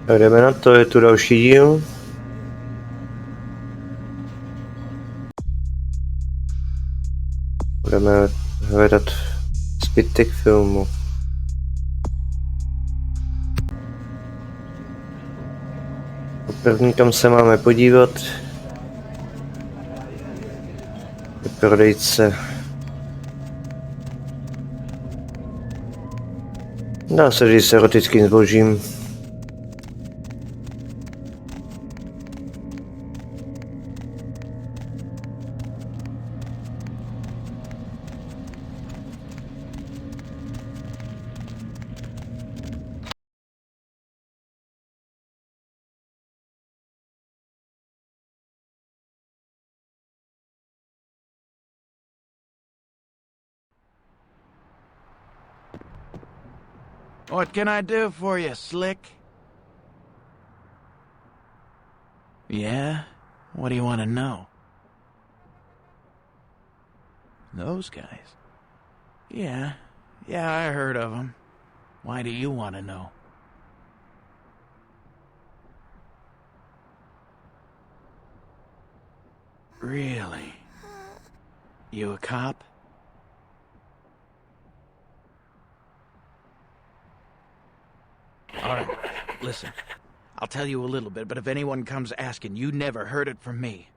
Jdeme na to, je tu další díl. Budeme hledat zbytek filmu. První, kam se máme podívat, je prodejce. Dá se říct s erotickým zbožím. What can I do for you, Slick? Yeah? What do you want to know? Those guys? Yeah, I heard of them. Why do you want to know? Really? You a cop? Alright, listen. I'll tell you a little bit, but if anyone comes asking, you never heard it from me.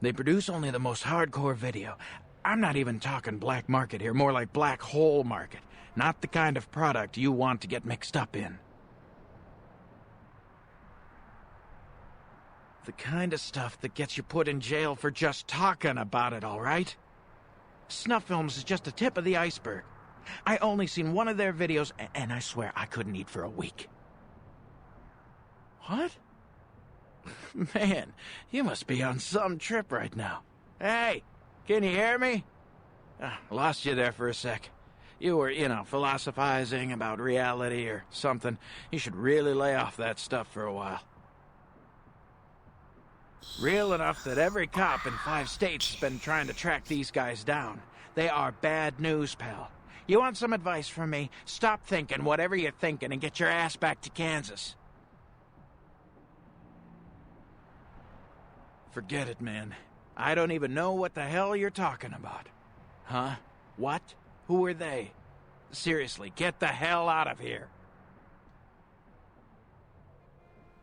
They produce only the most hardcore video. I'm not even talking black market here, more like black hole market. Not the kind of product you want to get mixed up in. The kind of stuff that gets you put in jail for just talking about it, all right? Snuff films is just the tip of the iceberg. I only seen one of their videos, and I swear I couldn't eat for a week. What? Man, you must be on some trip right now. Hey, can you hear me? Lost you there for a sec. You were, philosophizing about reality or something. You should really lay off that stuff for a while. Real enough that every cop in 5 states has been trying to track these guys down. They are bad news, pal. You want some advice from me? Stop thinking whatever you're thinking and get your ass back to Kansas. Forget it, man. I don't even know what the hell you're talking about. Huh? What? Who are they? Seriously, get the hell out of here.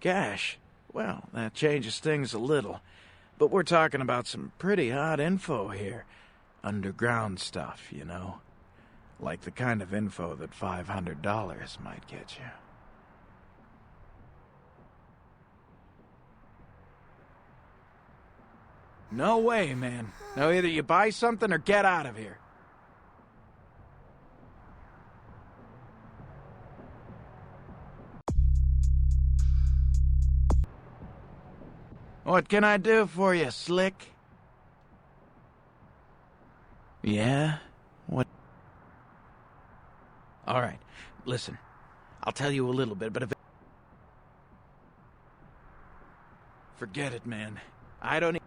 Gosh, well, that changes things a little. But we're talking about some pretty hot info here. Underground stuff, you know. Like the kind of info that $500 might get you. No way, man. Now either you buy something or get out of here. What can I do for you, Slick? Yeah? What? Alright, listen. I'll tell you a little bit, but if... Forget it, man. I don't...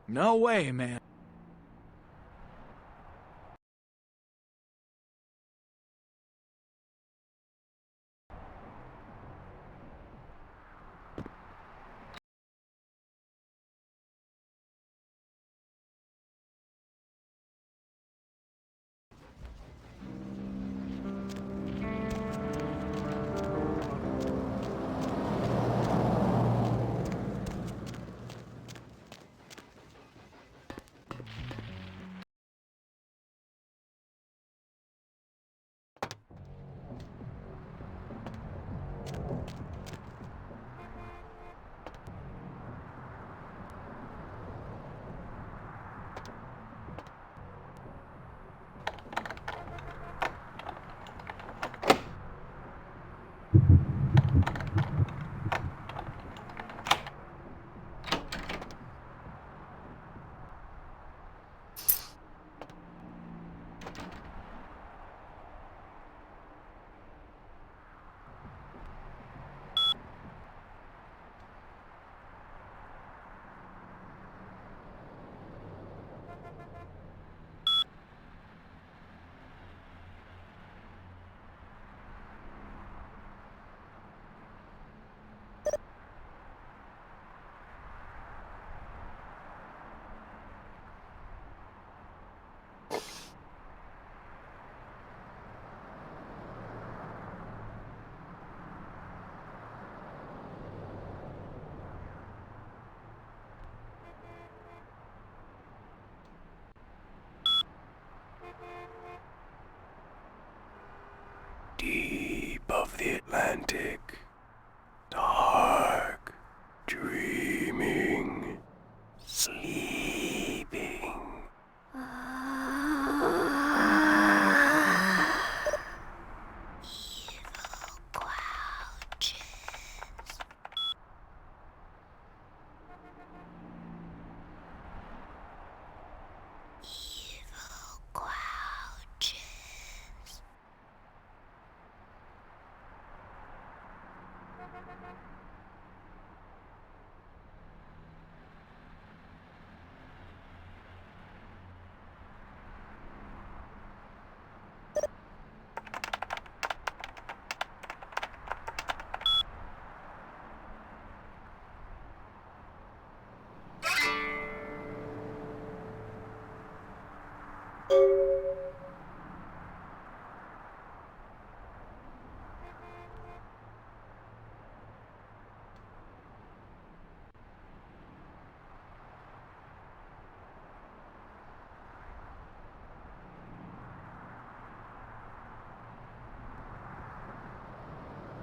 No way, man.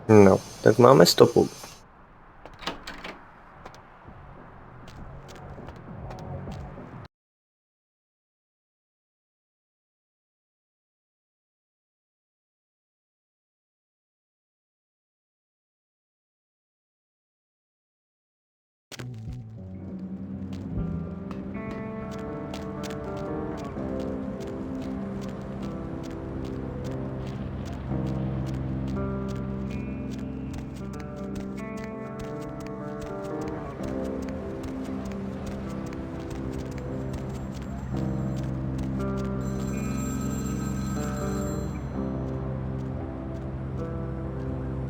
No, tak máme stopu.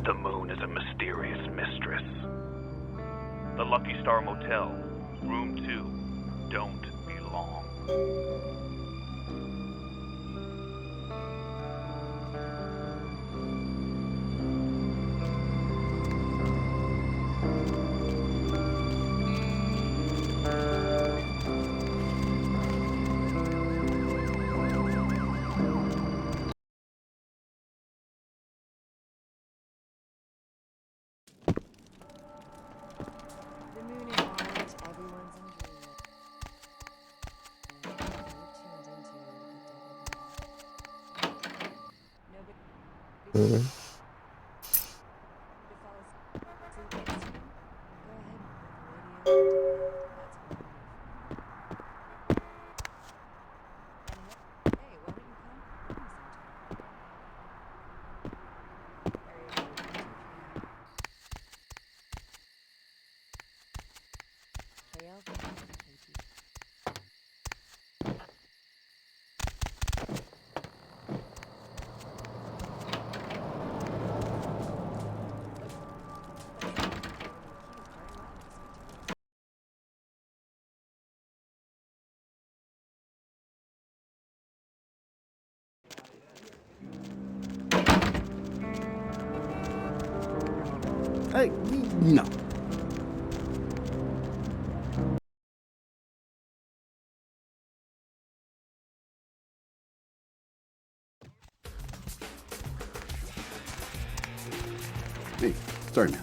The moon is a mysterious mistress. The Lucky Star Motel, Room 2, don't be long. The moon is out, everyone's in dream. Nobody Mhm. to fall asleep next to you. Go ahead and put the radio on demand. That's what I'm here for. And hey, why don't you come home sometime? Area code 123. KL 50KT. No. Hey, sorry, man.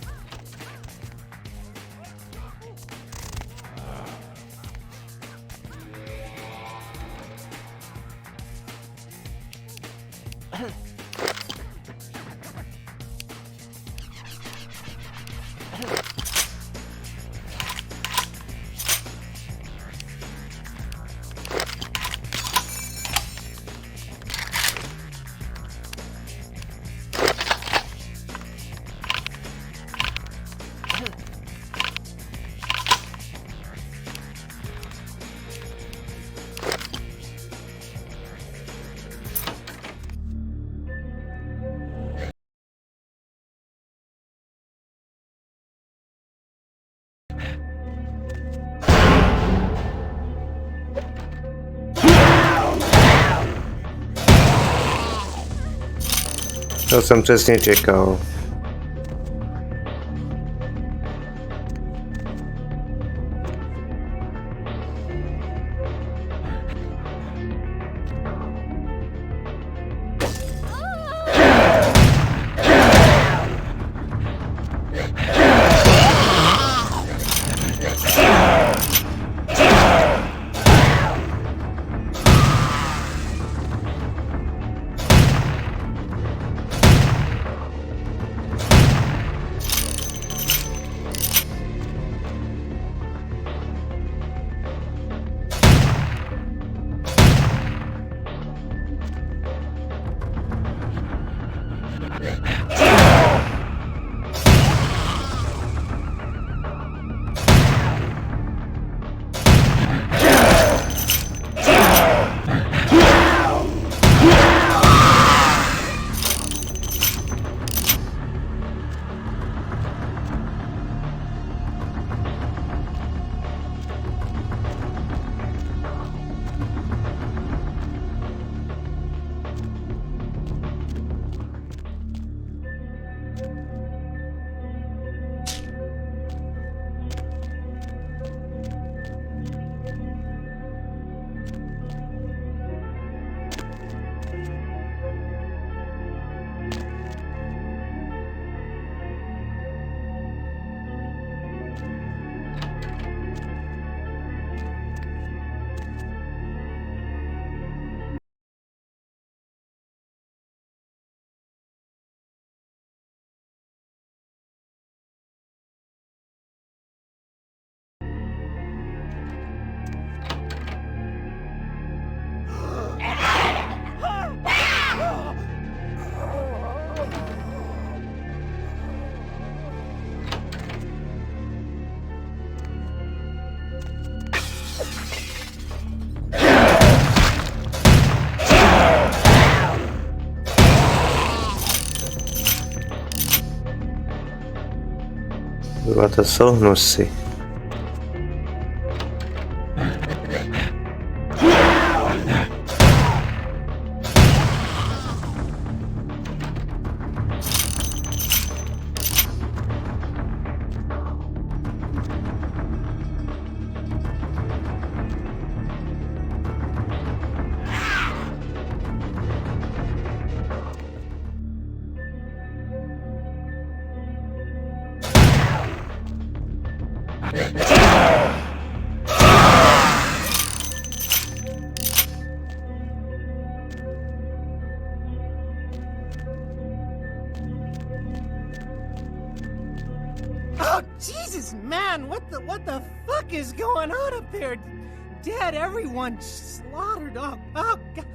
To jsem přesně čekal. Kurva, to jsou hnusy. Oh, Jesus, man, what the fuck is going on up there? Dead, everyone slaughtered. Oh, God.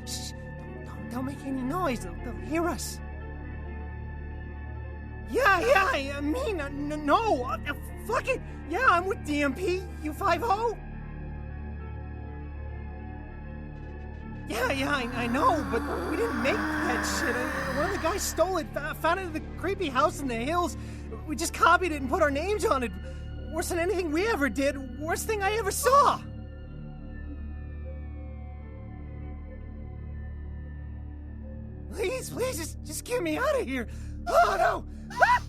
Shh. Don't make any noise. They'll hear us. Yeah, I mean, no. Fuck it. Yeah, I'm with DMP. You 5-0? Yeah, I know, but we didn't make that shit. One of the guys stole it, found it in the creepy house in the hills. We just copied it and put our names on it. Worse than anything we ever did. Worst thing I ever saw. Please, just get me out of here. Oh, no. Ah!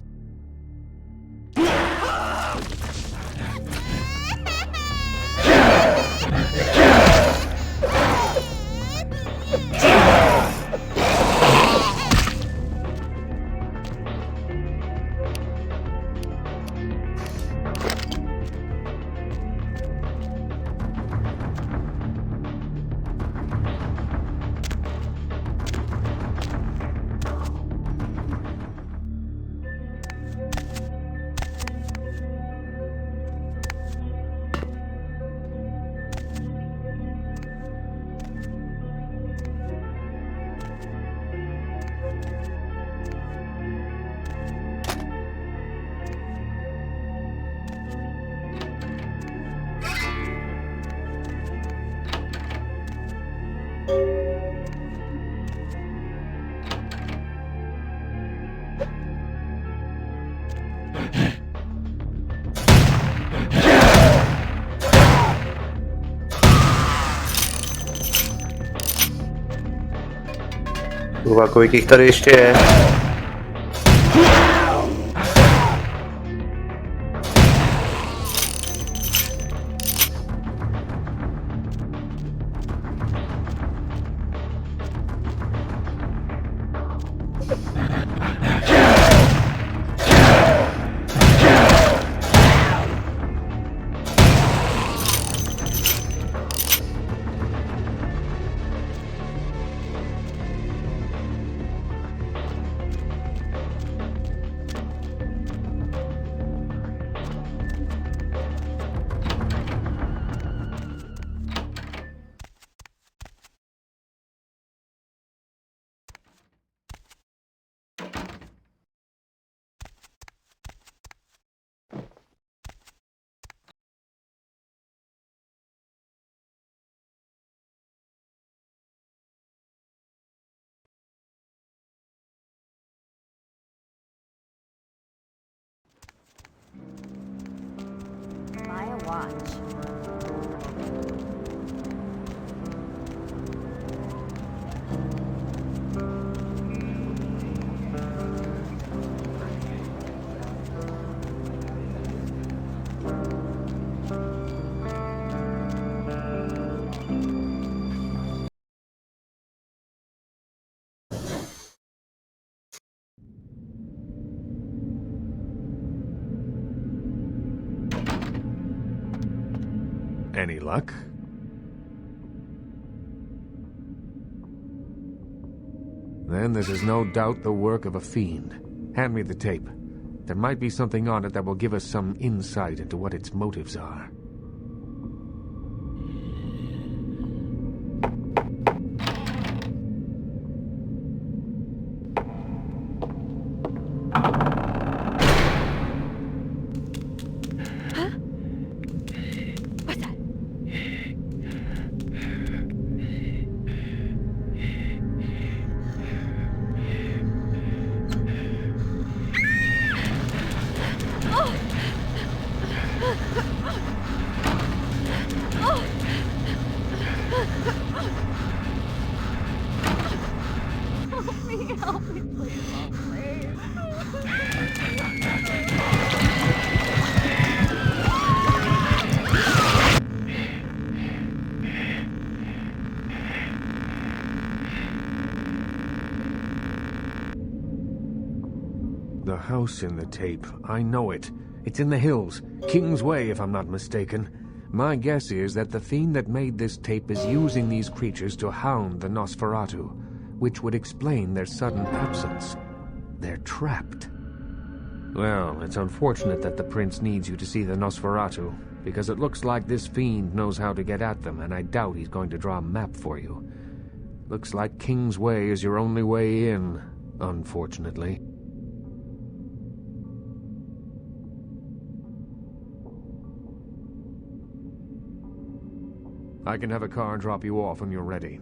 Kurva, kolik jich tady ještě je? Buy a watch. Any luck? Then this is no doubt the work of a fiend. Hand me the tape. There might be something on it that will give us some insight into what its motives are. Oh! house in the tape. I know it. It's in the hills. King's Way, if I'm not mistaken. My guess is that the fiend that made this tape is using these creatures to hound the Nosferatu, which would explain their sudden absence. They're trapped. Well, it's unfortunate that the prince needs you to see the Nosferatu, because it looks like this fiend knows how to get at them, and I doubt he's going to draw a map for you. Looks like King's Way is your only way in, unfortunately. I can have a car drop you off when you're ready.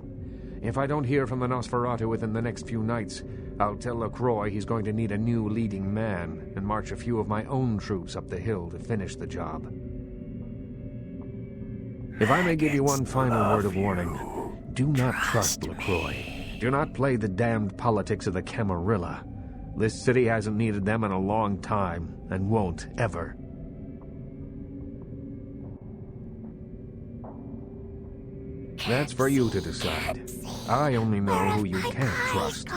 If I don't hear from the Nosferatu within the next few nights, I'll tell LaCroix he's going to need a new leading man and march a few of my own troops up the hill to finish the job. If I may give you one final word of warning, do not trust LaCroix. Do not play the damned politics of the Camarilla. This city hasn't needed them in a long time, and won't ever. That's for you to decide. I only know who you can't trust.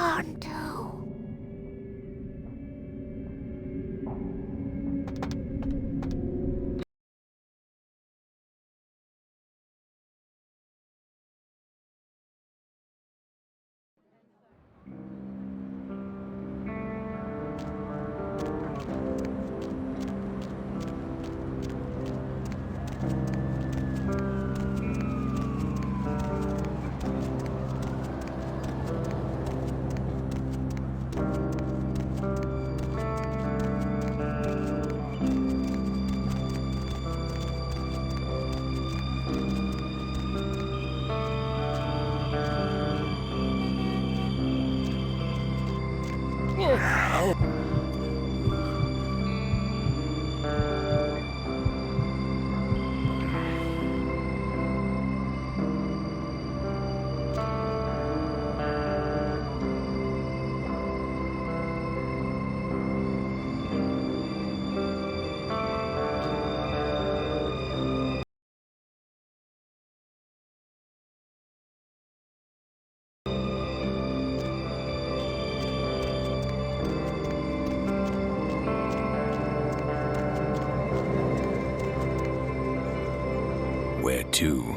Where to?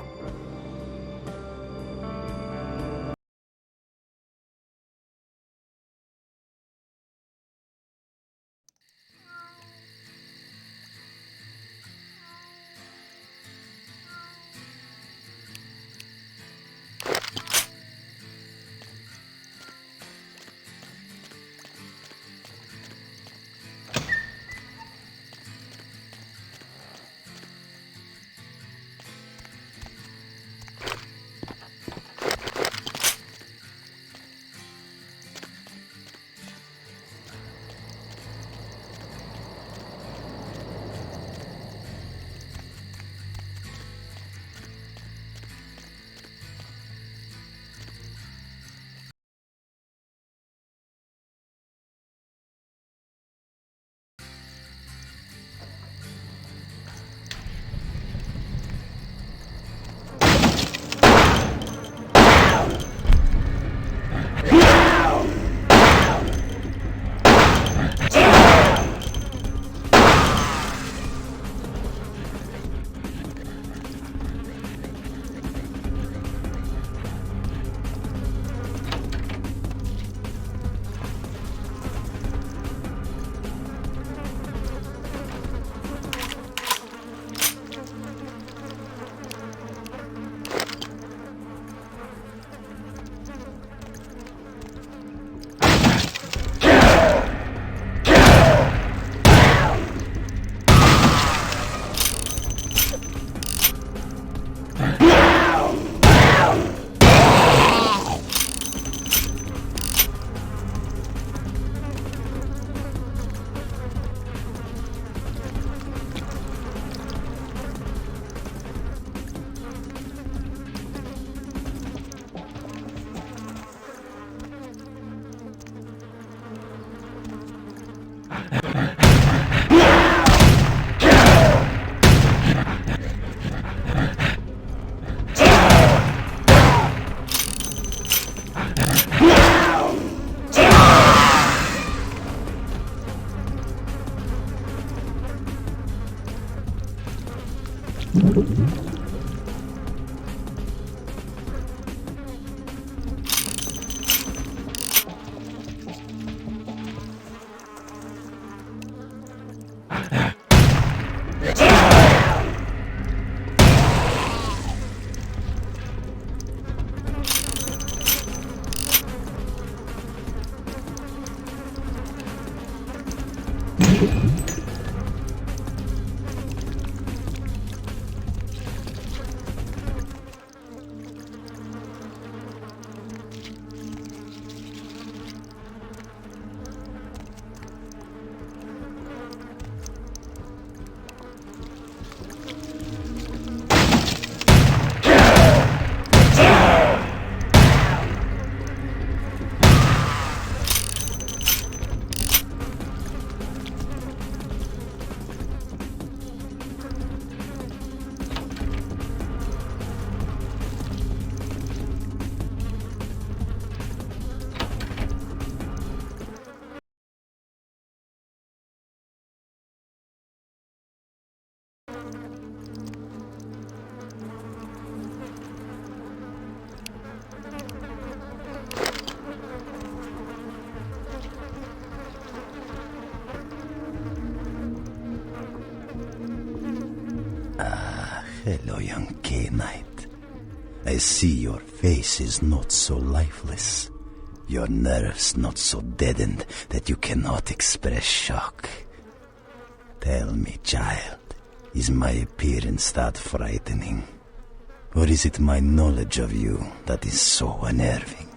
Hello, young K-Knight. I see your face is not so lifeless. Your nerves not so deadened that you cannot express shock. Tell me, child, is my appearance that frightening? Or is it my knowledge of you that is so unnerving?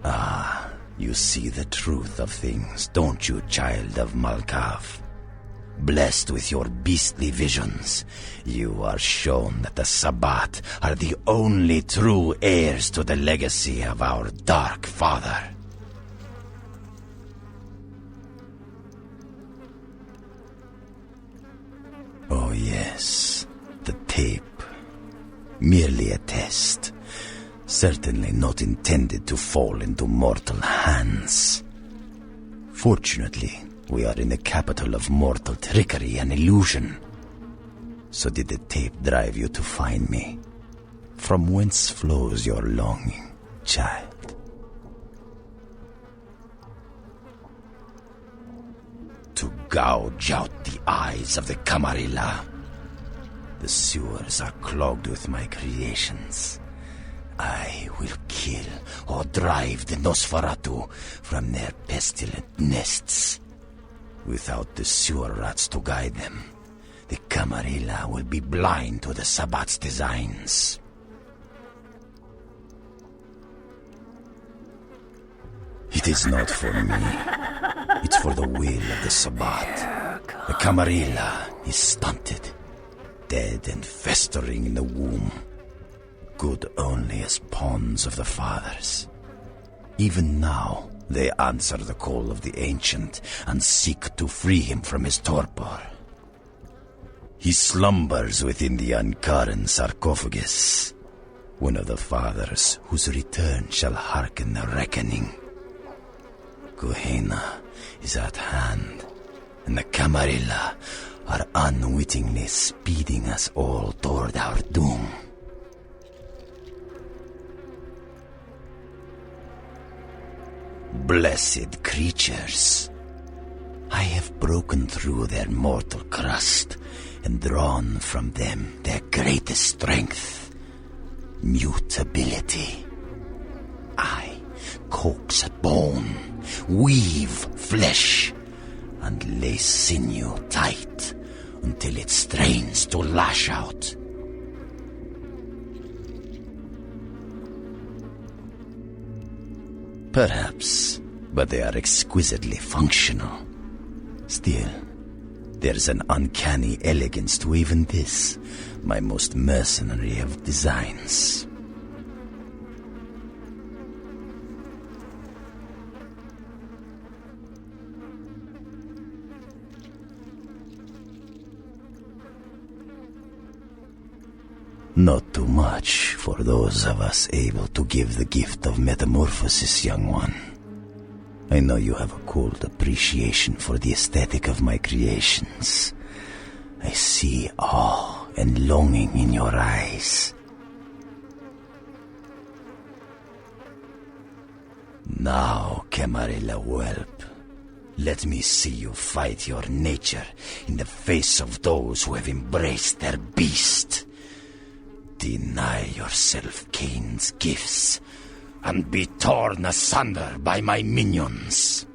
Ah, you see the truth of things, don't you, child of Malkav? Blessed with your beastly visions, you are shown that the Sabbat are the only true heirs to the legacy of our Dark Father. Oh yes, the tape. Merely a test. Certainly not intended to fall into mortal hands. Fortunately, we are in the capital of mortal trickery and illusion. So did the tape drive you to find me? From whence flows your longing, child? To gouge out the eyes of the Camarilla. The sewers are clogged with my creations. I will kill or drive the Nosferatu from their pestilent nests. Without the sewer rats to guide them, the Camarilla will be blind to the Sabbat's designs. It is not for me. It's for the will of the Sabbat. The Camarilla is stunted, dead and festering in the womb. Good only as pawns of the fathers. Even now, they answer the call of the Ancient and seek to free him from his torpor. He slumbers within the Ankaran sarcophagus, one of the fathers whose return shall hearken the reckoning. Gehenna is at hand, and the Camarilla are unwittingly speeding us all toward our doom. Blessed creatures, I have broken through their mortal crust and drawn from them their greatest strength, mutability. I coax bone, weave flesh, and lay sinew tight until it strains to lash out. Perhaps, but they are exquisitely functional. Still, there's an uncanny elegance to even this, my most mercenary of designs. Not too much for those of us able to give the gift of metamorphosis, young one. I know you have a cold appreciation for the aesthetic of my creations. I see see awe and longing in your eyes. Now, Camarilla whelp, let me see you fight your nature in the face of those who have embraced their beast. Deny yourself Cain's gifts and be torn asunder by my minions.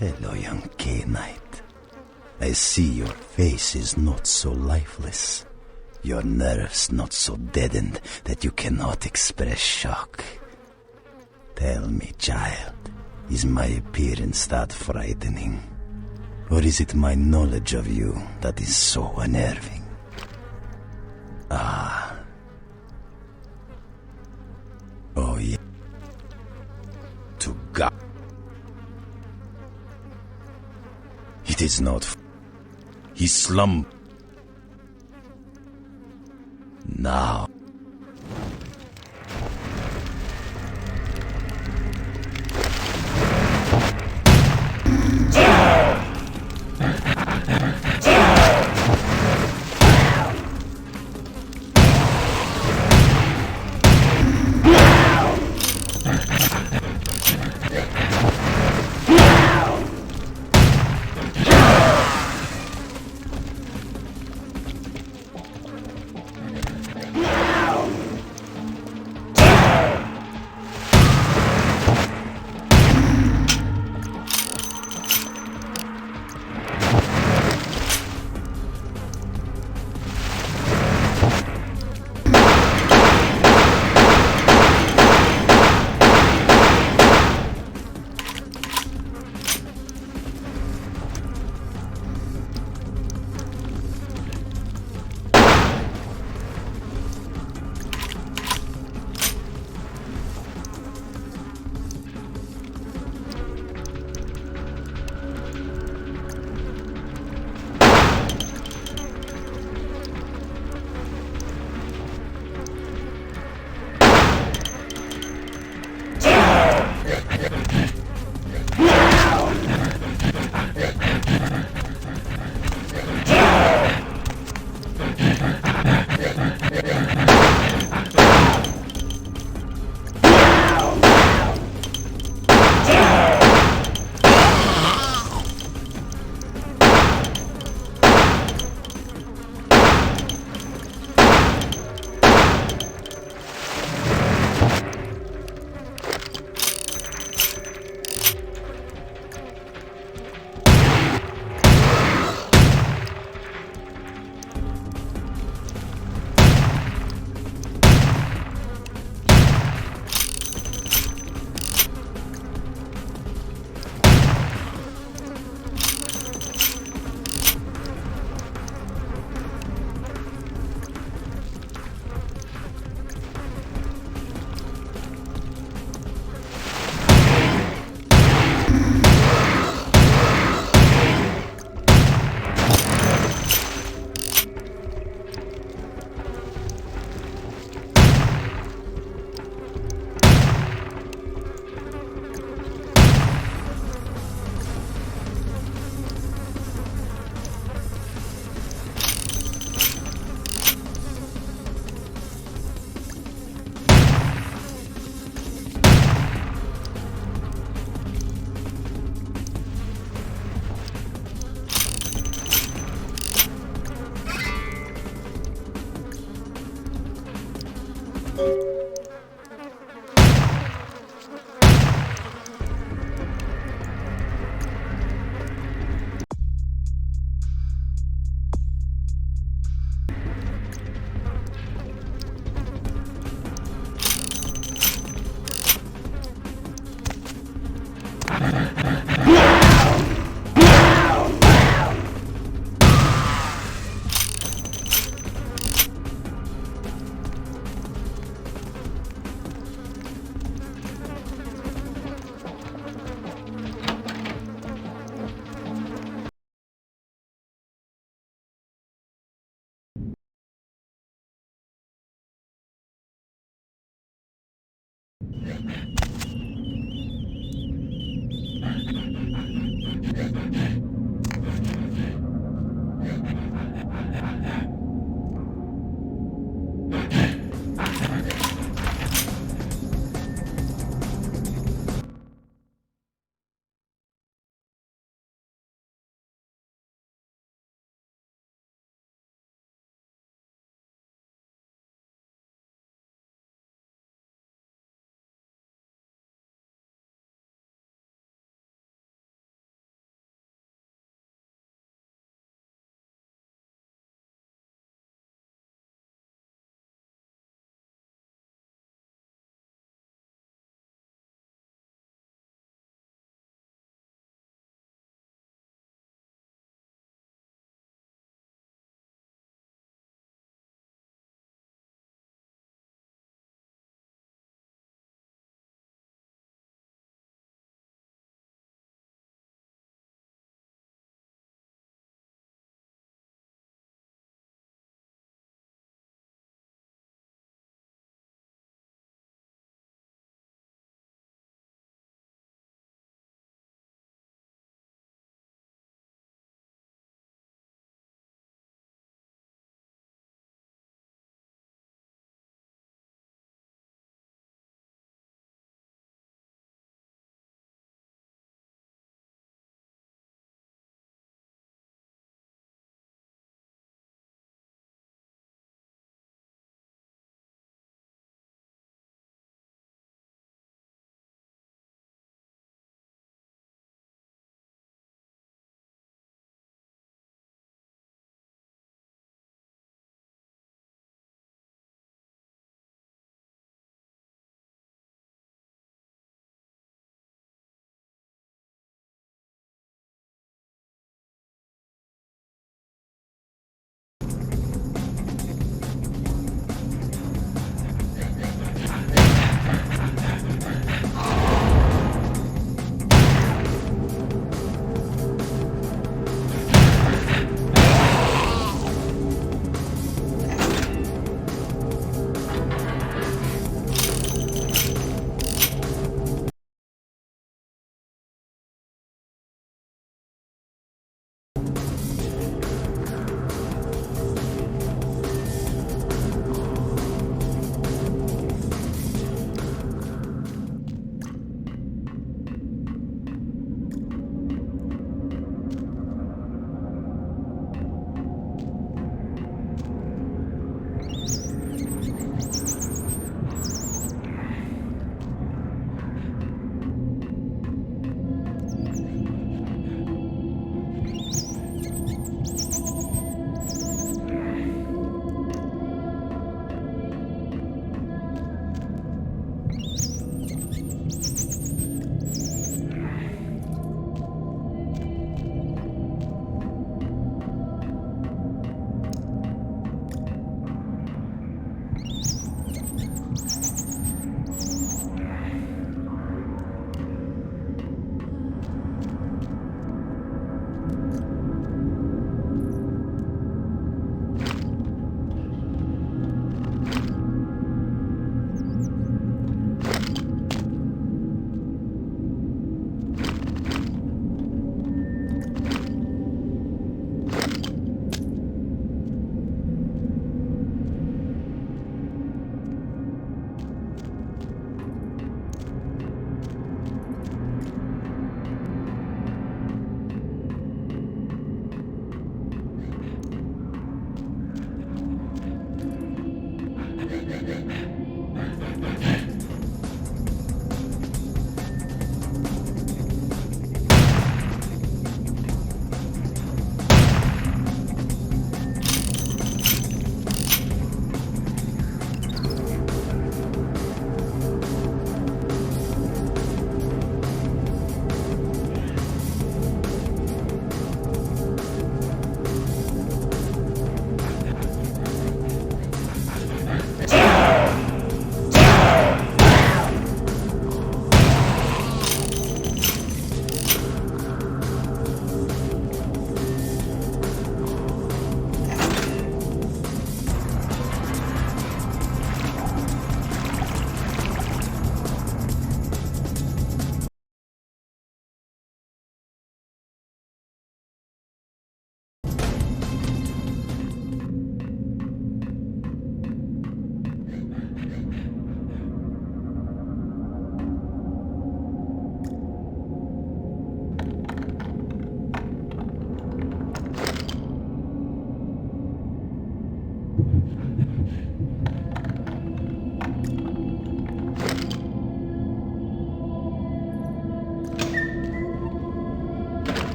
Hello, young K-Knight. I see your face is not so lifeless. Your nerves not so deadened that you cannot express shock. Tell me, child, is my appearance that frightening? Or is it my knowledge of you that is so unnerving? Ah. Oh, yeah. To God. It is not. He slump. Now.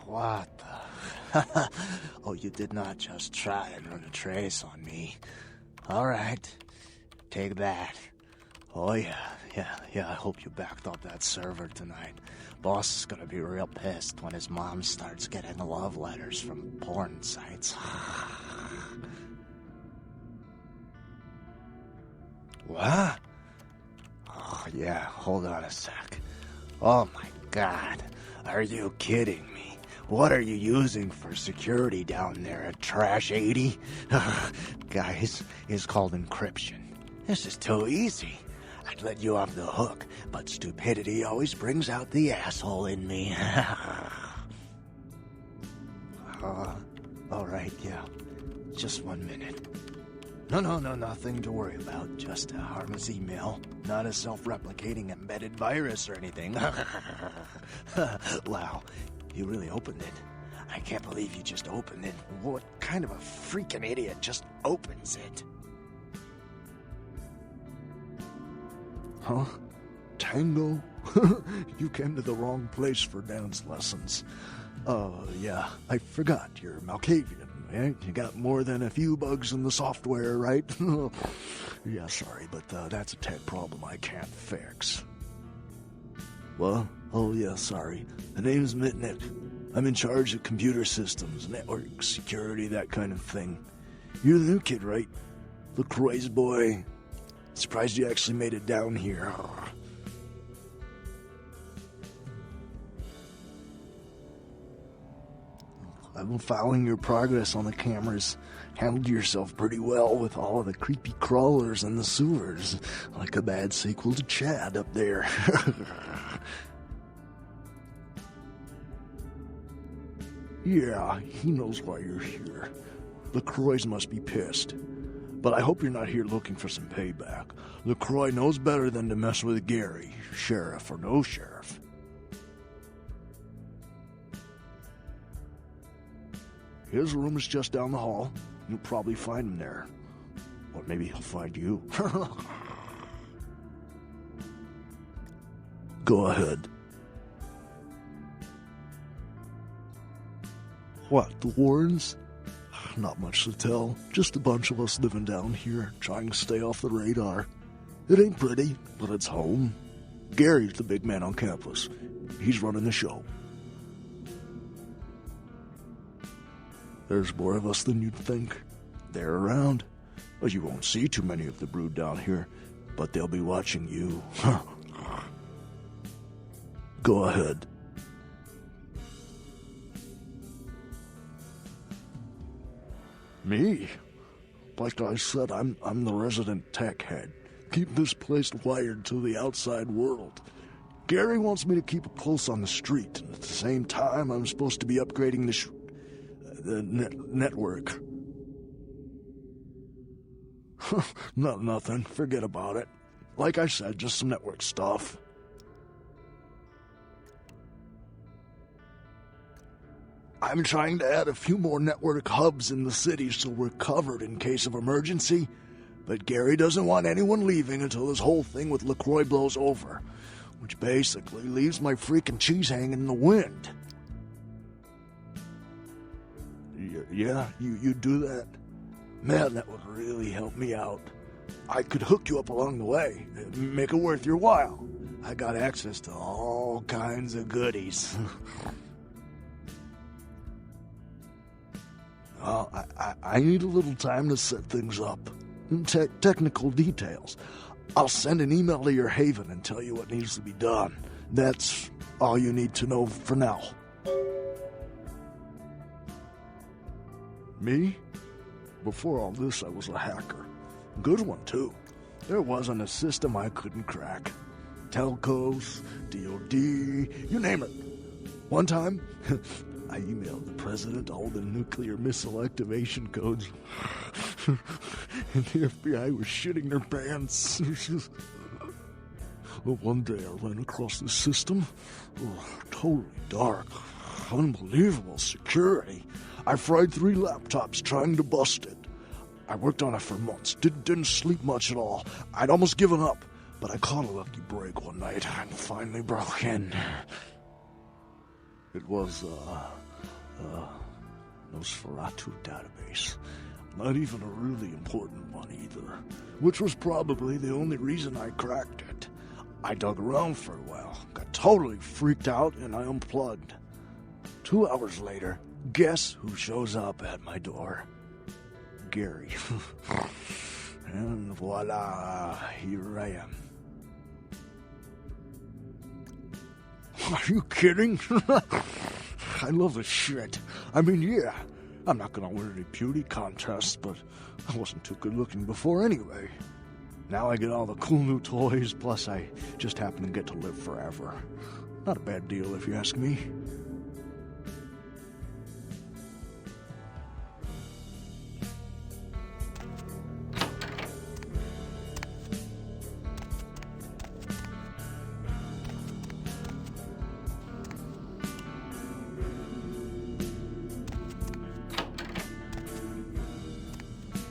What the? Oh, you did not just try and run a trace on me. All right, take that. Oh, yeah, I hope you backed up that server tonight. Boss is gonna be real pissed when his mom starts getting love letters from porn sites. What? Oh, yeah, hold on a sec. Oh my god, are you kidding me? What are you using for security down there at Trash 80? Guys, it's called encryption. This is too easy. I'd let you off the hook, but stupidity always brings out the asshole in me. Alright, yeah. Just 1 minute. No, nothing to worry about. Just a harmless email. Not a self-replicating embedded virus or anything. Wow, you really opened it. I can't believe you just opened it. What kind of a freaking idiot just opens it? Huh? Tango? You came to the wrong place for dance lessons. Yeah, I forgot you're Malkavian, right? You got more than a few bugs in the software, right? Yeah, sorry, but that's a tech problem I can't fix. What? Oh, yeah, sorry. The name's Mitnick. I'm in charge of computer systems, network security, that kind of thing. You're the new kid, right? LaCroix's boy. Surprised you actually made it down here. I've been following your progress on the cameras. Handled yourself pretty well with all of the creepy crawlers and the sewers. Like a bad sequel to Chad up there. Yeah, he knows why you're here. LaCroix must be pissed. But I hope you're not here looking for some payback. LaCroix knows better than to mess with Gary, sheriff or no sheriff. His room is just down the hall. You'll probably find him there. Or maybe he'll find you. Go ahead. What, the Warrens? Not much to tell. Just a bunch of us living down here, trying to stay off the radar. It ain't pretty, but it's home. Gary's the big man on campus. He's running the show. There's more of us than you'd think. They're around. Well, you won't see too many of the brood down here, but they'll be watching you. Go ahead. Me? Like I said, I'm the resident tech head. Keep this place wired to the outside world. Gary wants me to keep it close on the street, and at the same time, I'm supposed to be upgrading the network. Nothing. Forget about it. Like I said, just some network stuff. I'm trying to add a few more network hubs in the city so we're covered in case of emergency. But Gary doesn't want anyone leaving until this whole thing with LaCroix blows over. Which basically leaves my freaking cheese hanging in the wind. Yeah, you do that? Man, that would really help me out. I could hook you up along the way, make it worth your while. I got access to all kinds of goodies. I need a little time to set things up. Technical details. I'll send an email to your haven and tell you what needs to be done. That's all you need to know for now. Me? Before all this, I was a hacker. Good one, too. There wasn't a system I couldn't crack. Telcos, DOD, you name it. One time, I emailed the president all the nuclear missile activation codes. And the FBI was shitting their pants. Well, one day I ran across this system. Totally dark. Unbelievable security. I fried 3 laptops trying to bust it. I worked on it for months. Didn't sleep much at all. I'd almost given up. But I caught a lucky break one night and finally broke in. It was, Nosferatu database. Not even a really important one either. Which was probably the only reason I cracked it. I dug around for a while, got totally freaked out, and I unplugged. 2 hours later, guess who shows up at my door? Gary. And voila, here I am. Are you kidding? I love this shit. I mean, yeah, I'm not gonna win any beauty contests, but I wasn't too good looking before anyway. Now I get all the cool new toys, plus I just happen to get to live forever. Not a bad deal if you ask me.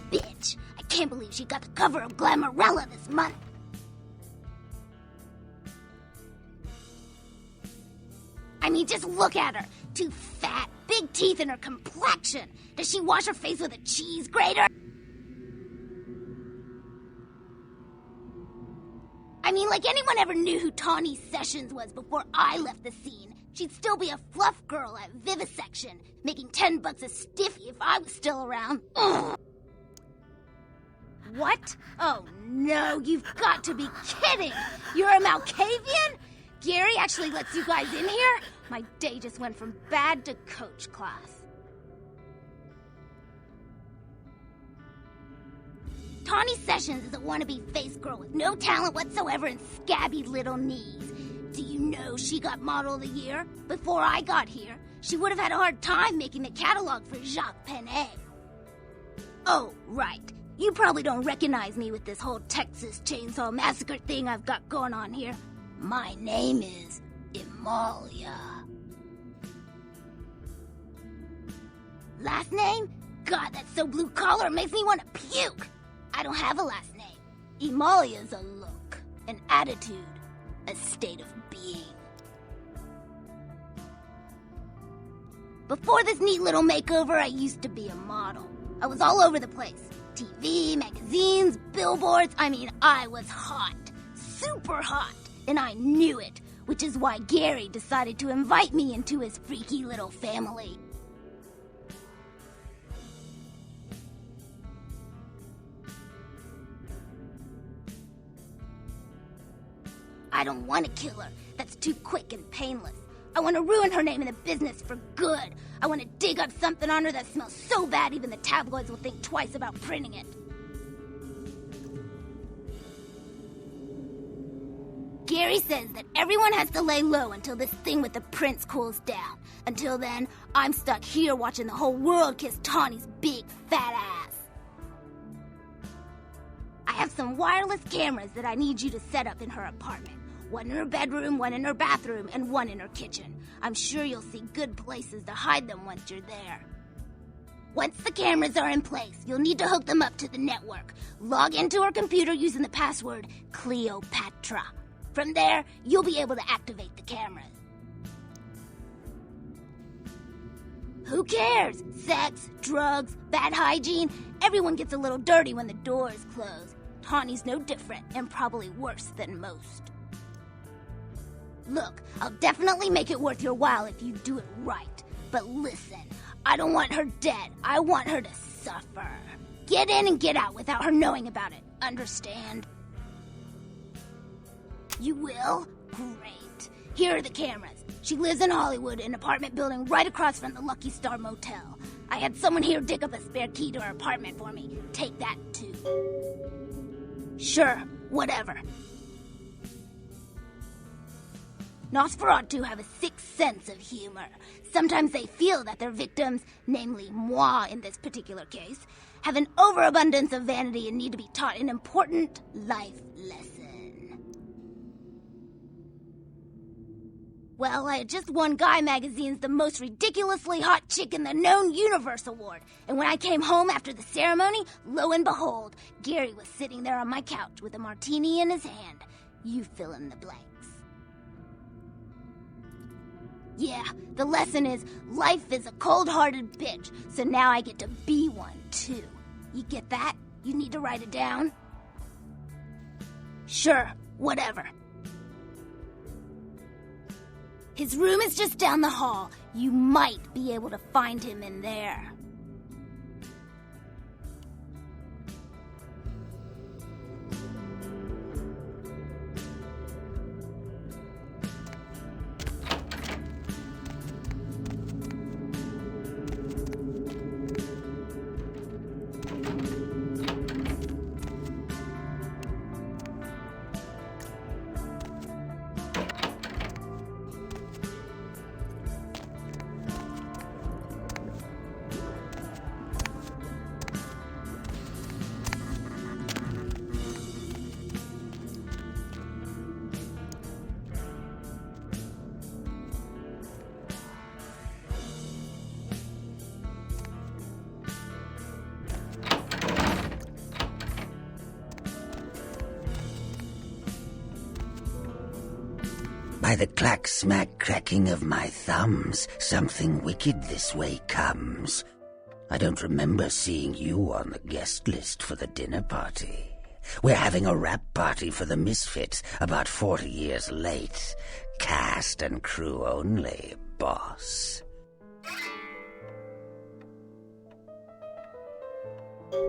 Bitch, I can't believe she got the cover of Glamourella this month. I mean, just look at her. Too fat, big teeth, and her complexion. Does she wash her face with a cheese grater? I mean, like anyone ever knew who Tawny Sessions was before I left the scene. She'd still be a fluff girl at Vivisection, making $10 a stiffy if I was still around. Ugh. What? Oh no, you've got to be kidding! You're a Malkavian? Gary actually lets you guys in here? My day just went from bad to coach class. Tawny Sessions is a wannabe face girl with no talent whatsoever and scabby little knees. Do you know she got Model of the Year? Before I got here, she would have had a hard time making the catalog for Jacques Penet. Oh, right. You probably don't recognize me with this whole Texas Chainsaw Massacre thing I've got going on here. My name is Imalia. Last name? God, that's so blue collar, it makes me want to puke. I don't have a last name. Imalia's a look, an attitude, a state of being. Before this neat little makeover, I used to be a model. I was all over the place. TV, magazines, billboards. I mean, I was hot. Super hot. And I knew it, which is why Gary decided to invite me into his freaky little family. I don't want to kill her. That's too quick and painless. I want to ruin her name in the business for good. I want to dig up something on her that smells so bad even the tabloids will think twice about printing it. Gary says that everyone has to lay low until this thing with the prince cools down. Until then, I'm stuck here watching the whole world kiss Tawny's big fat ass. I have some wireless cameras that I need you to set up in her apartment. One in her bedroom, one in her bathroom, and one in her kitchen. I'm sure you'll see good places to hide them once you're there. Once the cameras are in place, you'll need to hook them up to the network. Log into her computer using the password Cleopatra. From there, you'll be able to activate the cameras. Who cares? Sex, drugs, bad hygiene. Everyone gets a little dirty when the door is closed. Tawny's no different, and probably worse than most. Look, I'll definitely make it worth your while if you do it right. But listen, I don't want her dead. I want her to suffer. Get in and get out without her knowing about it. Understand? You will? Great. Here are the cameras. She lives in Hollywood, an apartment building right across from the Lucky Star Motel. I had someone here dig up a spare key to her apartment for me. Take that, too. Sure, whatever. Nosferatu have a sixth sense of humor. Sometimes they feel that their victims, namely moi in this particular case, have an overabundance of vanity and need to be taught an important life lesson. Well, I had just won Guy Magazine's The Most Ridiculously Hot Chick in the Known Universe Award, and when I came home after the ceremony, lo and behold, Gary was sitting there on my couch with a martini in his hand. You fill in the blanks. Yeah, the lesson is life is a cold-hearted bitch, so now I get to be one, too. You get that? You need to write it down? Sure, whatever. His room is just down the hall. You might be able to find him in there. By the clack-smack cracking of my thumbs, something wicked this way comes. I don't remember seeing you on the guest list for the dinner party. We're having a rap party for the Misfits, about 40 years late. Cast and crew only, boss.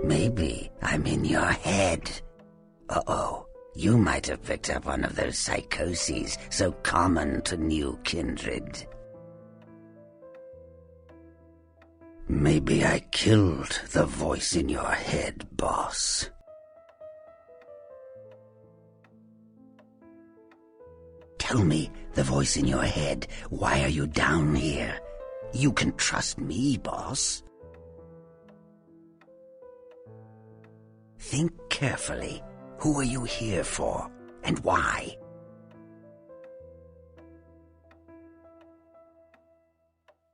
Maybe I'm in your head. Uh-oh. You might have picked up one of those psychoses so common to new kindred. Maybe I killed the voice in your head, boss. Tell me, the voice in your head, why are you down here? You can trust me, boss. Think carefully. Who are you here for, and why?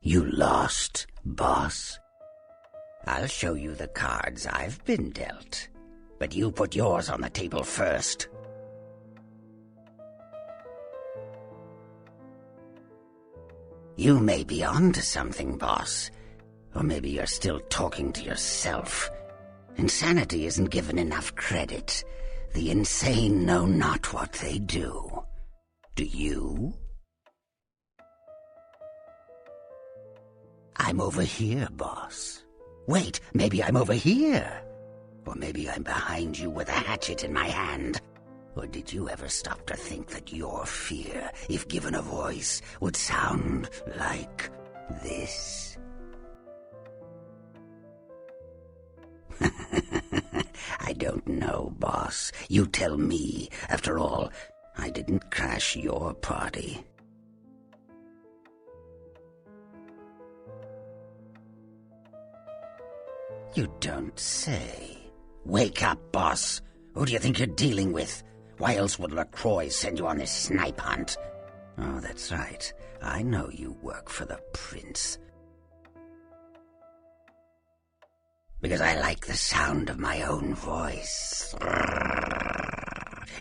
You lost, boss? I'll show you the cards I've been dealt. But you put yours on the table first. You may be onto something, boss. Or maybe you're still talking to yourself. Insanity isn't given enough credit. The insane know not what they do. Do you? I'm over here, boss. Wait, maybe I'm over here. Or maybe I'm behind you with a hatchet in my hand. Or did you ever stop to think that your fear, if given a voice, would sound like this? I don't know, boss. You tell me. After all, I didn't crash your party. You don't say. Wake up, boss. Who do you think you're dealing with? Why else would LaCroix send you on this snipe hunt? Oh, that's right. I know you work for the prince. Because I like the sound of my own voice.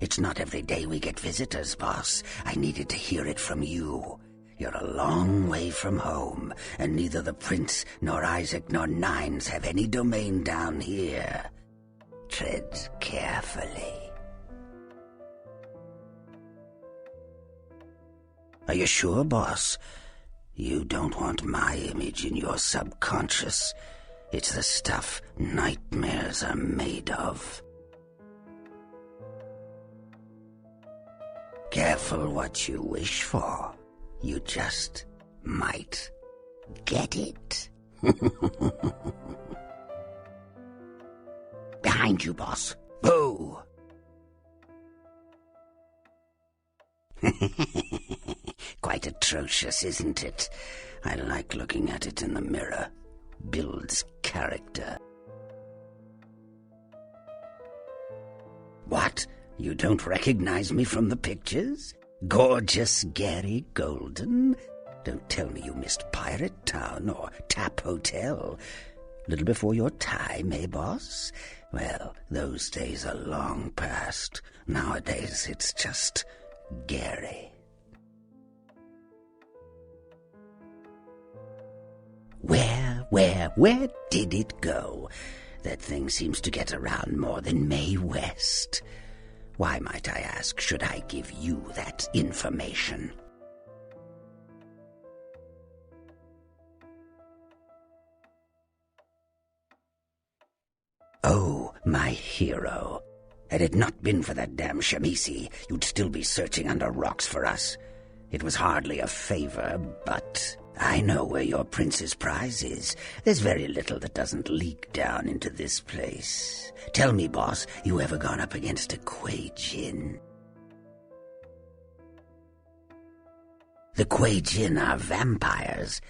It's not every day we get visitors, boss. I needed to hear it from you. You're a long way from home, and neither the prince nor Isaac nor Nines have any domain down here. Tread carefully. Are you sure, boss? You don't want my image in your subconscious. It's the stuff nightmares are made of. Careful what you wish for. You just might get it. Behind you, boss. Boo! Quite atrocious, isn't it? I like looking at it in the mirror. Builds character. What? You don't recognize me from the pictures? Gorgeous Gary Golden? Don't tell me you missed Pirate Town or Tap Hotel. Little before your time, eh, boss? Well, those days are long past. Nowadays, it's just Gary. Where did it go? That thing seems to get around more than Mae West. Why, might I ask, should I give you that information? Oh, my hero. Had it not been for that damn Shamisi, you'd still be searching under rocks for us. It was hardly a favor, but I know where your prince's prize is. There's very little that doesn't leak down into this place. Tell me, boss, you ever gone up against a Kuei Jin? The Kuei Jin are vampires,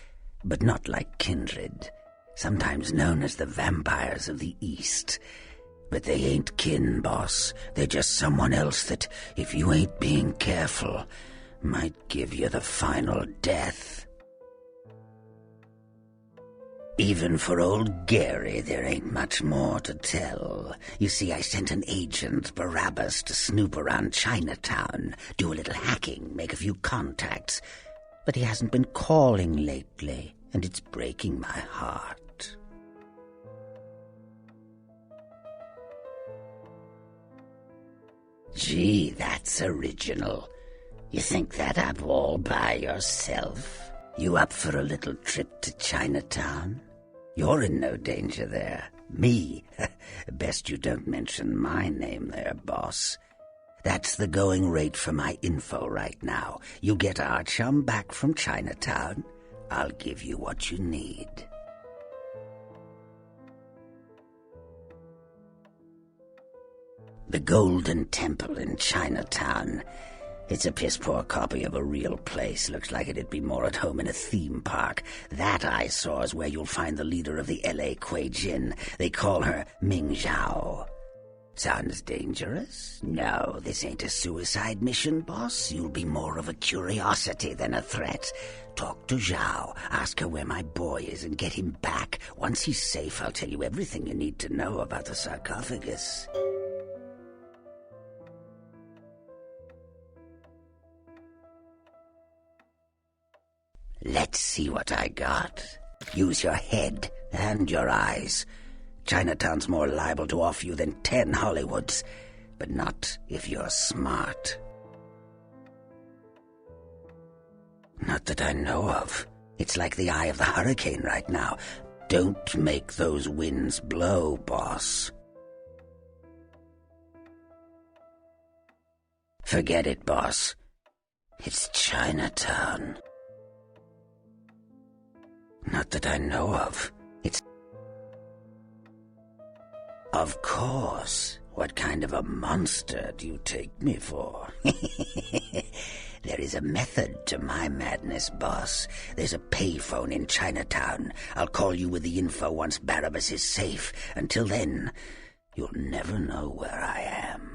but not like kindred. Sometimes known as the vampires of the East. But they ain't kin, boss. They're just someone else that, if you ain't being careful, might give you the final death. Even for old Gary, there ain't much more to tell. You see, I sent an agent, Barabbas, to snoop around Chinatown, do a little hacking, make a few contacts. But he hasn't been calling lately, and it's breaking my heart. Gee, that's original. You think that up all by yourself? You up for a little trip to Chinatown? You're in no danger there. Me? Best you don't mention my name there, boss. That's the going rate for my info right now. You get our chum back from Chinatown, I'll give you what you need. The Golden Temple in Chinatown. It's a piss-poor copy of a real place. Looks like it'd be more at home in a theme park. That I saw is where you'll find the leader of the L.A. Kuei Jin. They call her Ming Zhao. Sounds dangerous? No, this ain't a suicide mission, boss. You'll be more of a curiosity than a threat. Talk to Zhao, ask her where my boy is, and get him back. Once he's safe, I'll tell you everything you need to know about the sarcophagus. Let's see what I got. Use your head and your eyes. Chinatown's more liable to off you than 10 Hollywoods, but not if you're smart. Not that I know of. It's like the eye of the hurricane right now. Don't make those winds blow, boss. Forget it, boss. It's Chinatown. Not that I know of. It's... Of course. What kind of a monster do you take me for? There is a method to my madness, boss. There's a payphone in Chinatown. I'll call you with the info once Barabbas is safe. Until then, you'll never know where I am.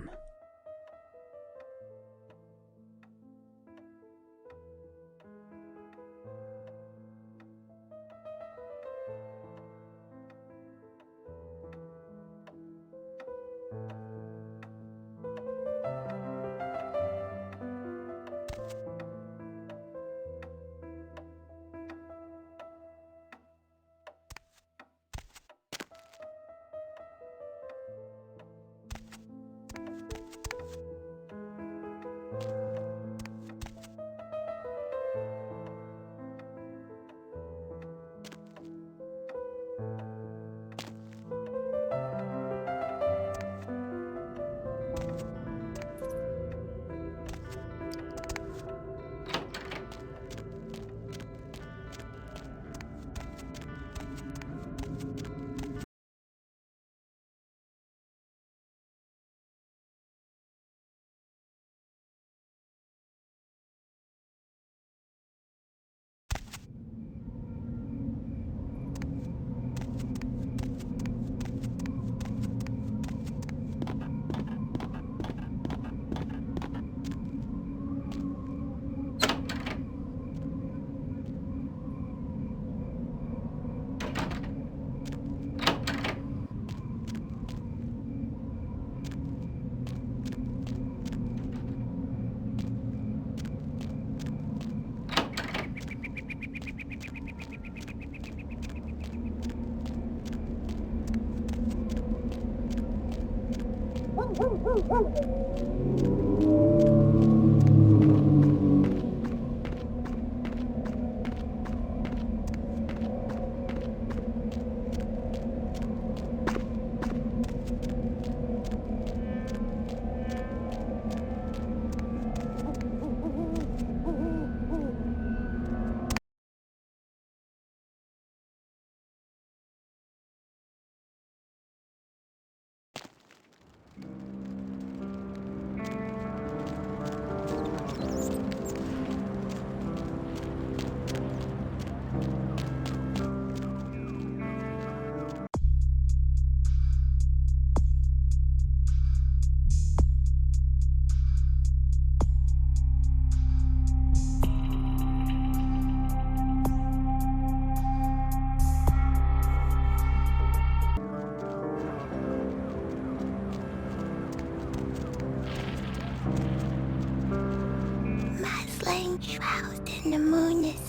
Shrouded in the moon is...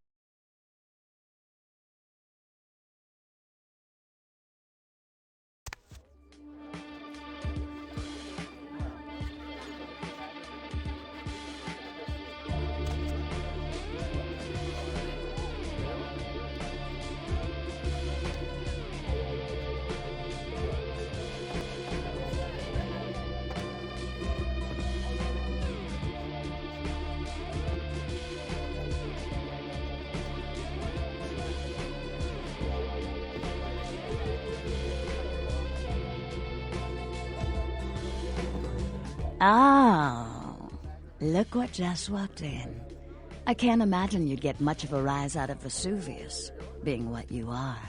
Oh. Look what just walked in. I can't imagine you'd get much of a rise out of Vesuvius, being what you are.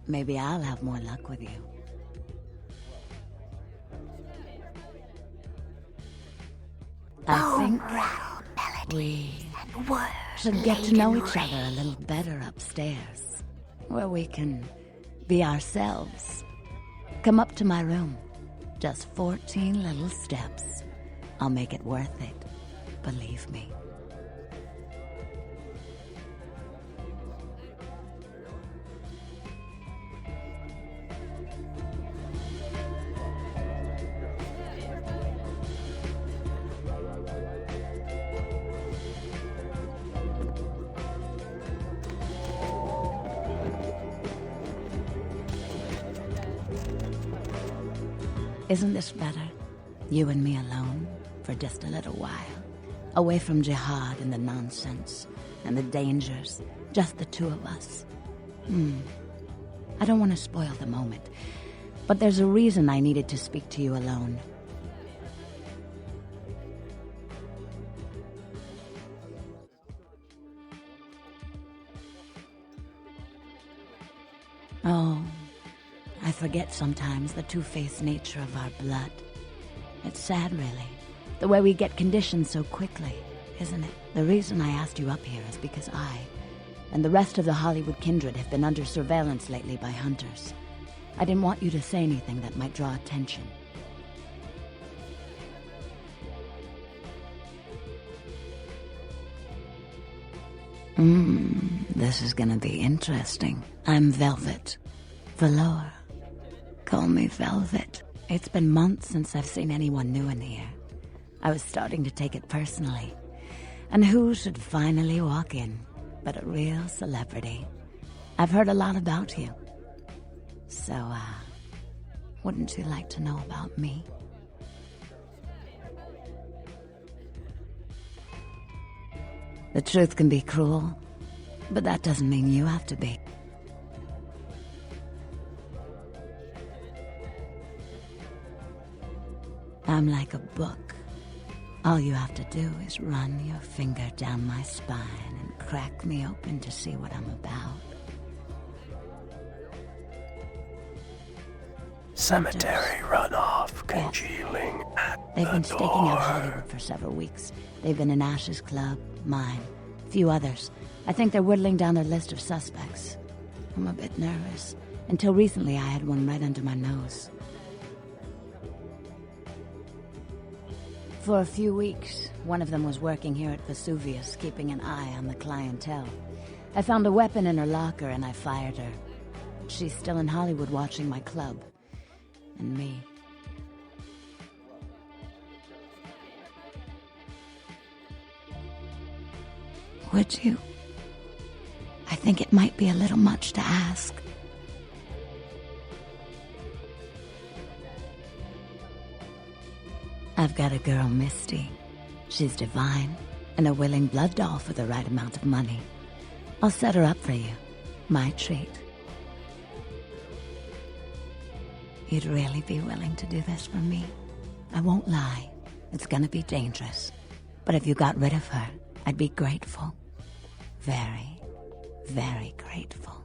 Maybe I'll have more luck with you. I think we should get to know each other a little better upstairs, where we can be ourselves. Come up to my room. Just 14 little steps. I'll make it worth it. Believe me. Isn't this better? You and me alone for just a little while. Away from jihad and the nonsense and the dangers. Just the two of us. I don't want to spoil the moment, but there's a reason I needed to speak to you alone. Oh, I forget sometimes the two-faced nature of our blood. It's sad, really, the way we get conditioned so quickly, isn't it? The reason I asked you up here is because I and the rest of the Hollywood kindred have been under surveillance lately by hunters. I didn't want you to say anything that might draw attention. This is gonna be interesting. I'm Velvet. Velour. Call me Velvet. It's been months since I've seen anyone new in here. I was starting to take it personally. And who should finally walk in but a real celebrity? I've heard a lot about you. So, wouldn't you like to know about me? The truth can be cruel, but that doesn't mean you have to be. I'm like a book. All you have to do is run your finger down my spine and crack me open to see what I'm about. Cemetery runoff congealing at They've been the staking out door. Hollywood for several weeks. They've been in Ash's club, mine, a few others. I think they're whittling down their list of suspects. I'm a bit nervous. Until recently, I had one right under my nose. For a few weeks, one of them was working here at Vesuvius, keeping an eye on the clientele. I found a weapon in her locker and I fired her. She's still in Hollywood watching my club. And me. Would you? I think it might be a little much to ask. I've got a girl, Misty. She's divine and a willing blood doll for the right amount of money. I'll set her up for you. My treat. You'd really be willing to do this for me? I won't lie. It's gonna be dangerous. But if you got rid of her, I'd be grateful. Very, very grateful.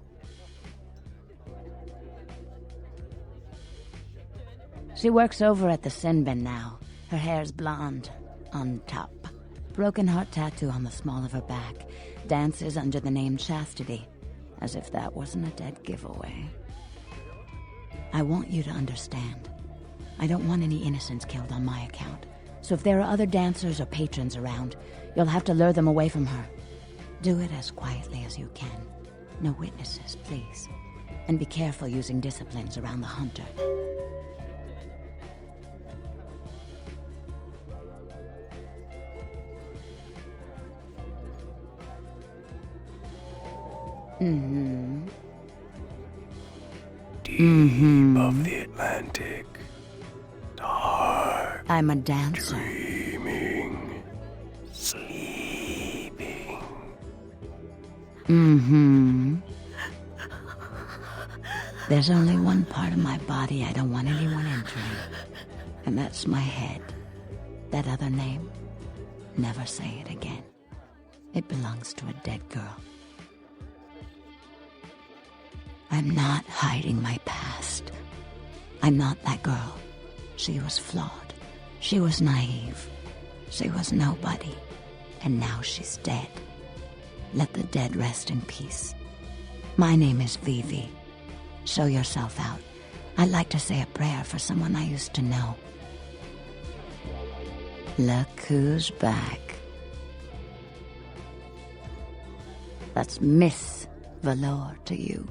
She works over at the sin bin now. Her hair's blonde, on top. Broken heart tattoo on the small of her back. Dances under the name Chastity, as if that wasn't a dead giveaway. I want you to understand. I don't want any innocents killed on my account. So if there are other dancers or patrons around, you'll have to lure them away from her. Do it as quietly as you can. No witnesses, please. And be careful using disciplines around the hunter. Deep of the Atlantic, dark, I'm a dancer. dreaming, sleeping. There's only one part of my body I don't want anyone entering. And that's my head. That other name, Never say it again. It belongs to a dead girl. I'm not hiding my past. I'm not that girl. She was flawed. She was naive. She was nobody. And now she's dead. Let the dead rest in peace. My name is Vivi. Show yourself out. I'd like to say a prayer for someone I used to know. Look who's back. That's Miss Valor to you.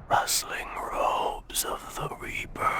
Rustling robes of the Reaper.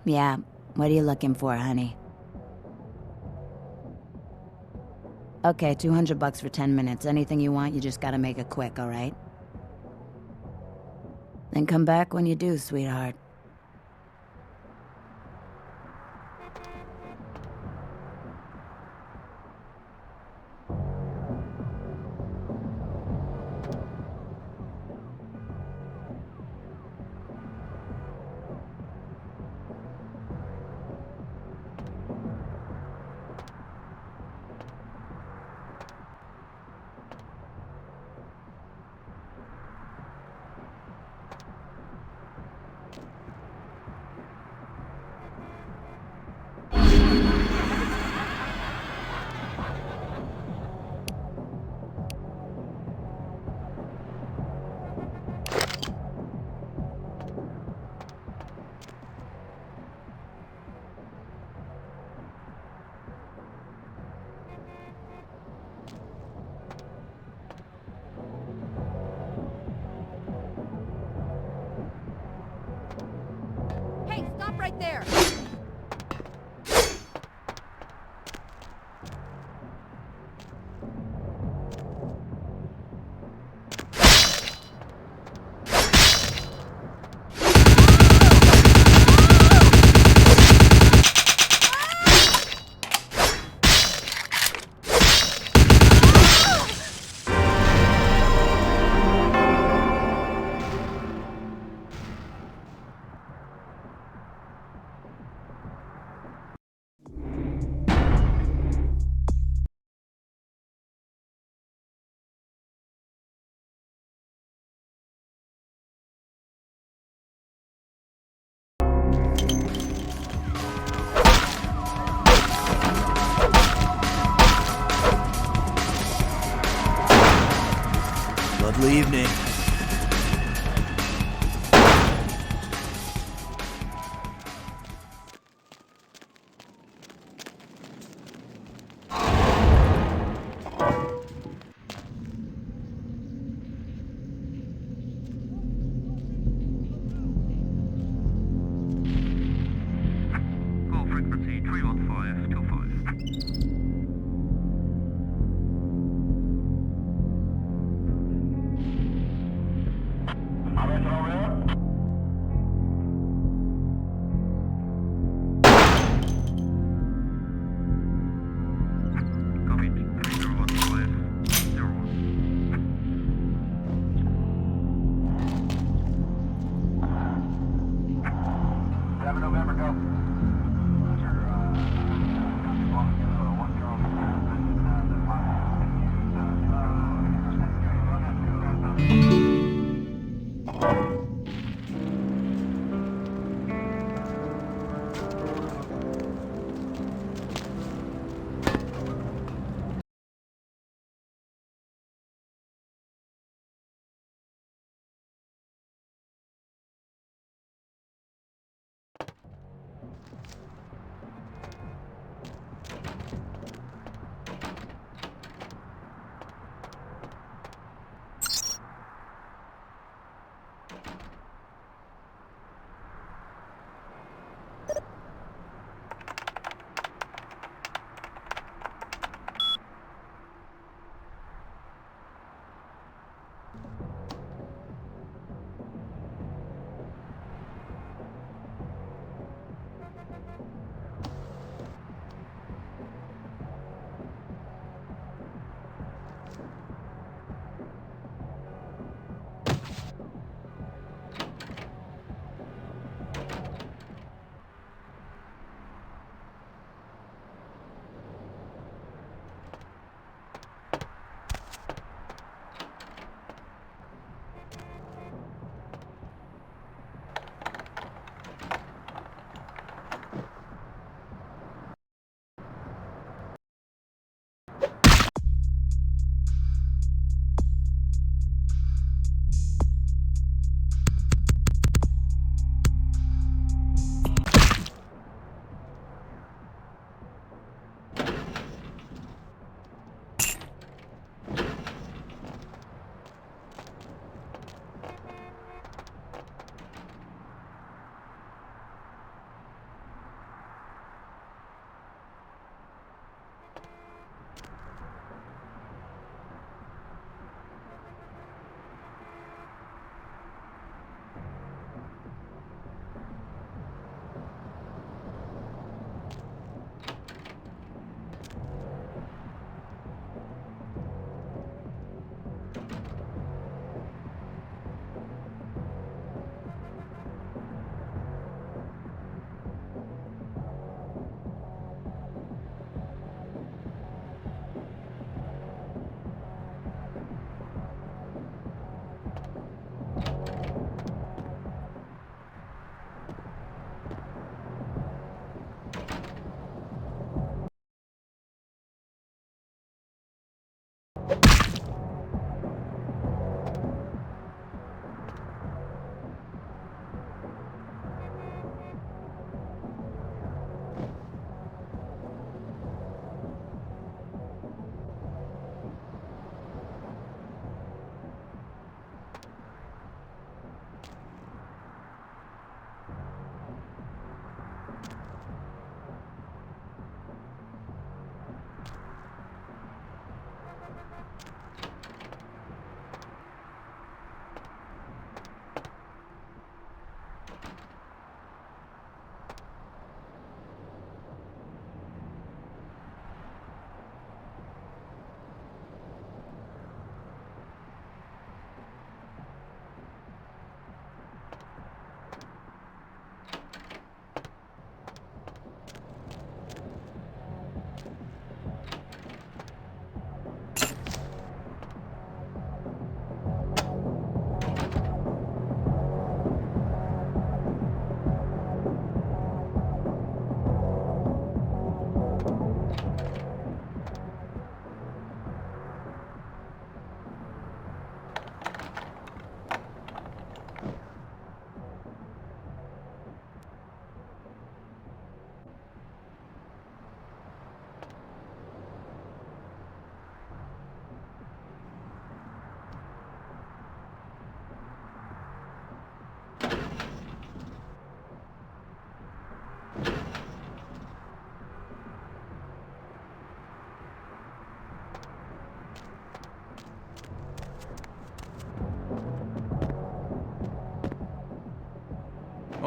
Yeah, what are you looking for, honey? Okay, $200 for 10 minutes. Anything you want, you just gotta make it quick, all right? Then come back when you do, sweetheart. Hey, stop right there! Lovely evening. Call frequency 31525. 「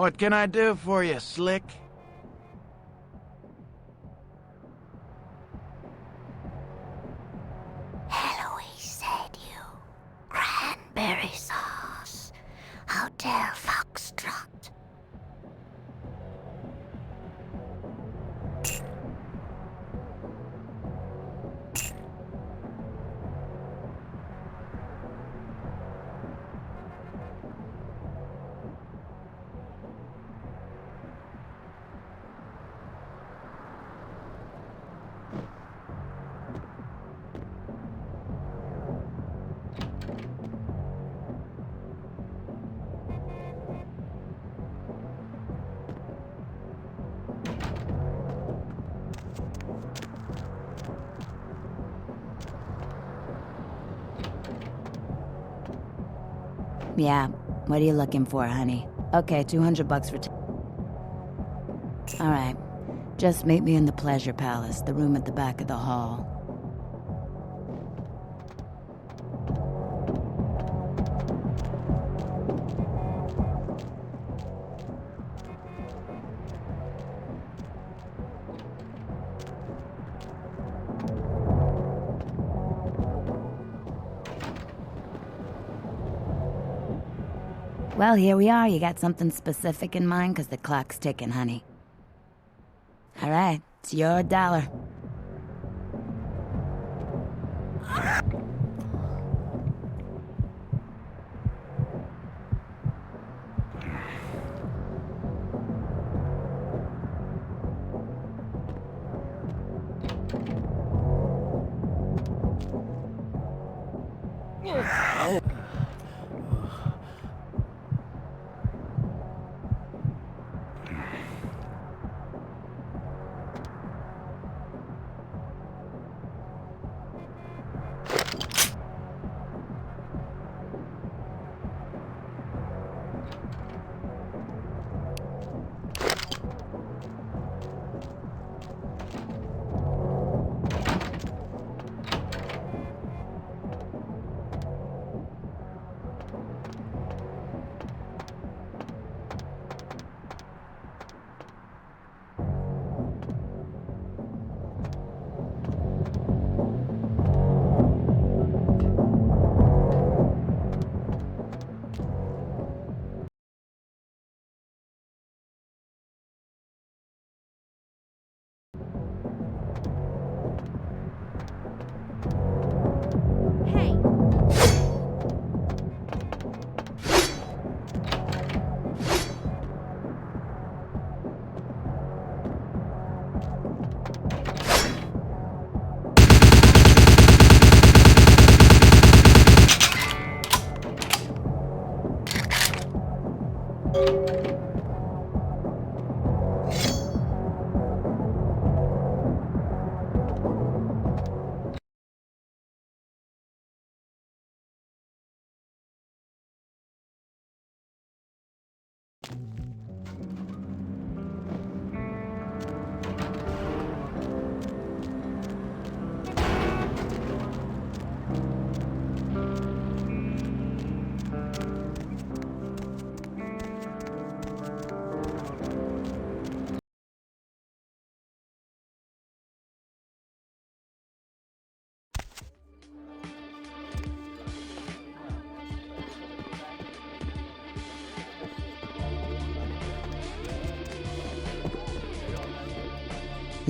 What can I do for you, Slick? Eloise said you. Cranberry sauce. Hotel Foxtrot. Yeah, what are you looking for, honey? Okay, $200 for Alright, just meet me in the Pleasure Palace, the room at the back of the hall. Well, here we are. You got something specific in mind? Because the clock's ticking, honey. All right, it's your dollar.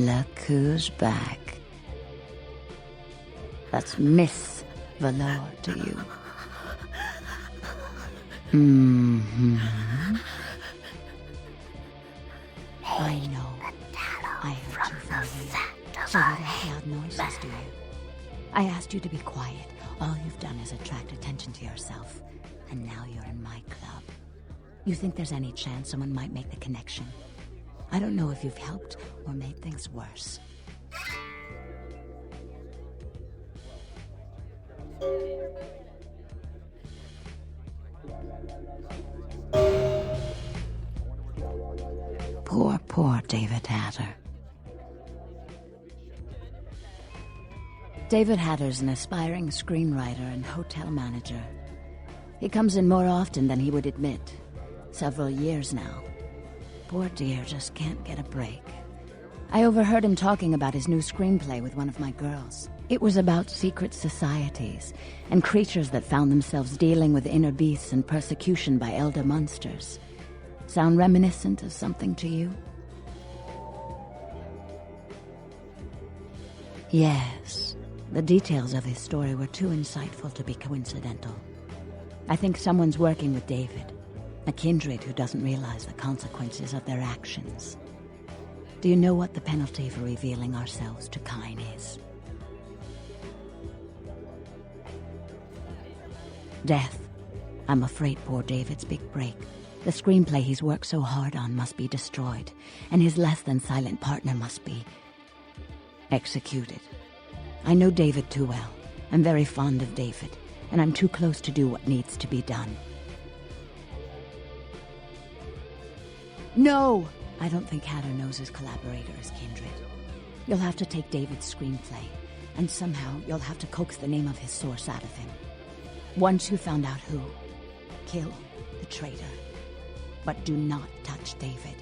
Look who's back. That's Miss Valor to you. Mm-hmm. I know. I heard you from so you don't make loud noises, do you? I asked you to be quiet. All you've done is attract attention to yourself. And now you're in my club. You think there's any chance someone might make the connection? I don't know if you've helped or made things worse. Poor David Hatter. David Hatter's an aspiring screenwriter and hotel manager. He comes in more often than he would admit. Several years now. poor dear just can't get a break. I overheard him talking about his new screenplay with one of my girls. It was about secret societies and creatures that found themselves dealing with inner beasts and persecution by elder monsters. Sound reminiscent of something to you? Yes. The details of his story were too insightful to be coincidental. I think someone's working with David, a kindred who doesn't realize the consequences of their actions. Do you know what the penalty for revealing ourselves to Kine is? Death. I'm afraid poor David's big break. The screenplay he's worked so hard on must be destroyed, and his less-than-silent partner must be executed. I know David too well. I'm very fond of David, and I'm too close to do what needs to be done. No! I don't think Hatter knows his collaborator is kindred. You'll have to take David's screenplay, and somehow you'll have to coax the name of his source out of him. Once you found out who, kill the traitor. But do not touch David.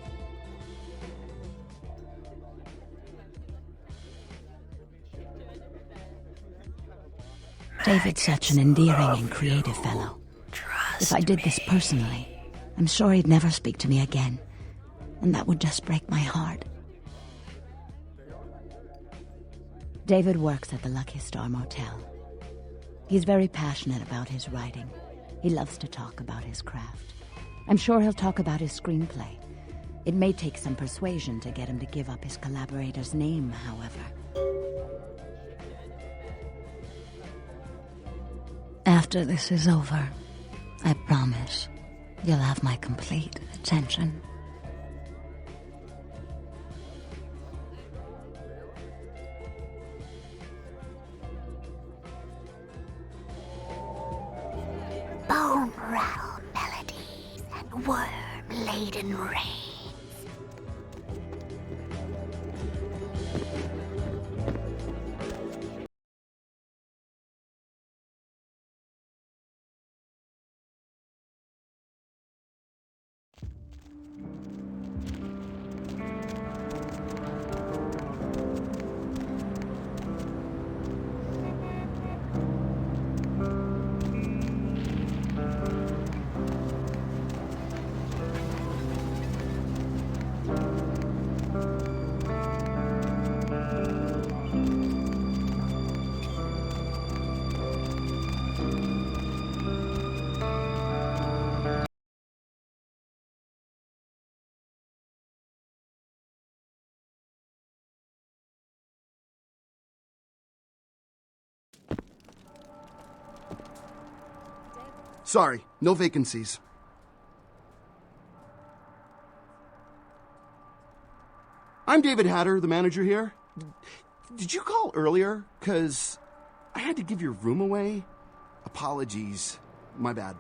David's such an endearing and creative fellow. If I did this personally, I'm sure he'd never speak to me again. And that would just break my heart. David works at the Lucky Star Motel. He's very passionate about his writing. He loves to talk about his craft. I'm sure he'll talk about his screenplay. It may take some persuasion to get him to give up his collaborator's name, however. After this is over, I promise you'll have my complete attention. Bone rattle melodies and worm-laden rains. Sorry, no vacancies. I'm David Hatter, the manager here. Did you call earlier? 'Cause I had to give your room away. Apologies. My bad.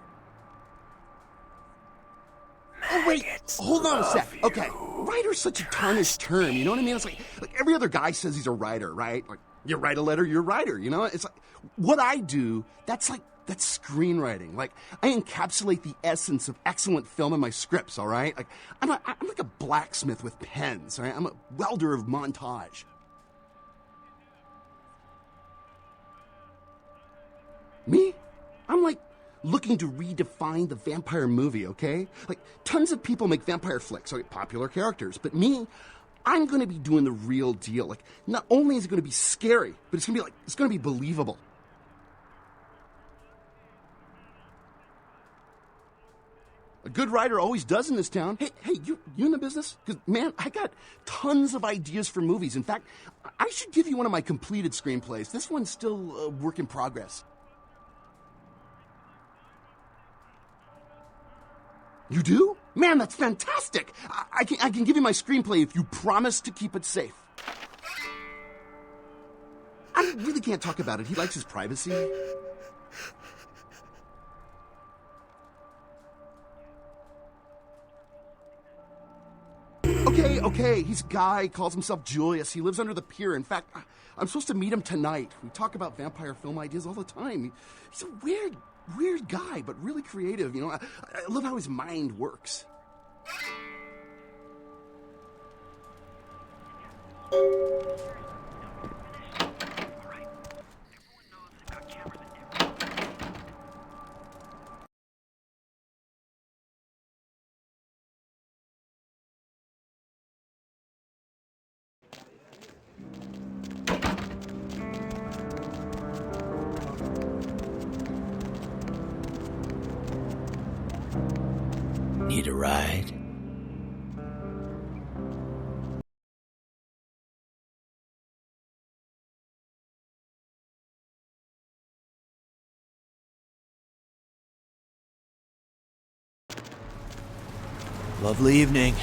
Oh, wait, hold on a sec. Okay, writer's such a tarnished term, you know what I mean? It's like every other guy says he's a writer, right? Like, you write a letter, you're a writer, you know? It's like, what I do, that's screenwriting. Like, I encapsulate the essence of excellent film in my scripts, all right? Like, I'm like a blacksmith with pens, all right? I'm a welder of montage. Me? I'm like looking to redefine the vampire movie, okay? Like, tons of people make vampire flicks, okay, popular characters, but me, I'm gonna be doing the real deal. Like, not only is it gonna be scary, but it's gonna be believable. A good writer always does in this town. Hey, you in the business? Because, man, I got tons of ideas for movies. In fact, I should give you one of my completed screenplays. This one's still a work in progress. You do? Man, that's fantastic. I can give you my screenplay if you promise to keep it safe. I really can't talk about it. He likes his privacy. Okay, he's a guy, calls himself Julius. He lives under the pier. In fact, I'm supposed to meet him tonight. We talk about vampire film ideas all the time. He's a weird guy, but really creative, you know. I love how his mind works. Need a ride? Lovely evening.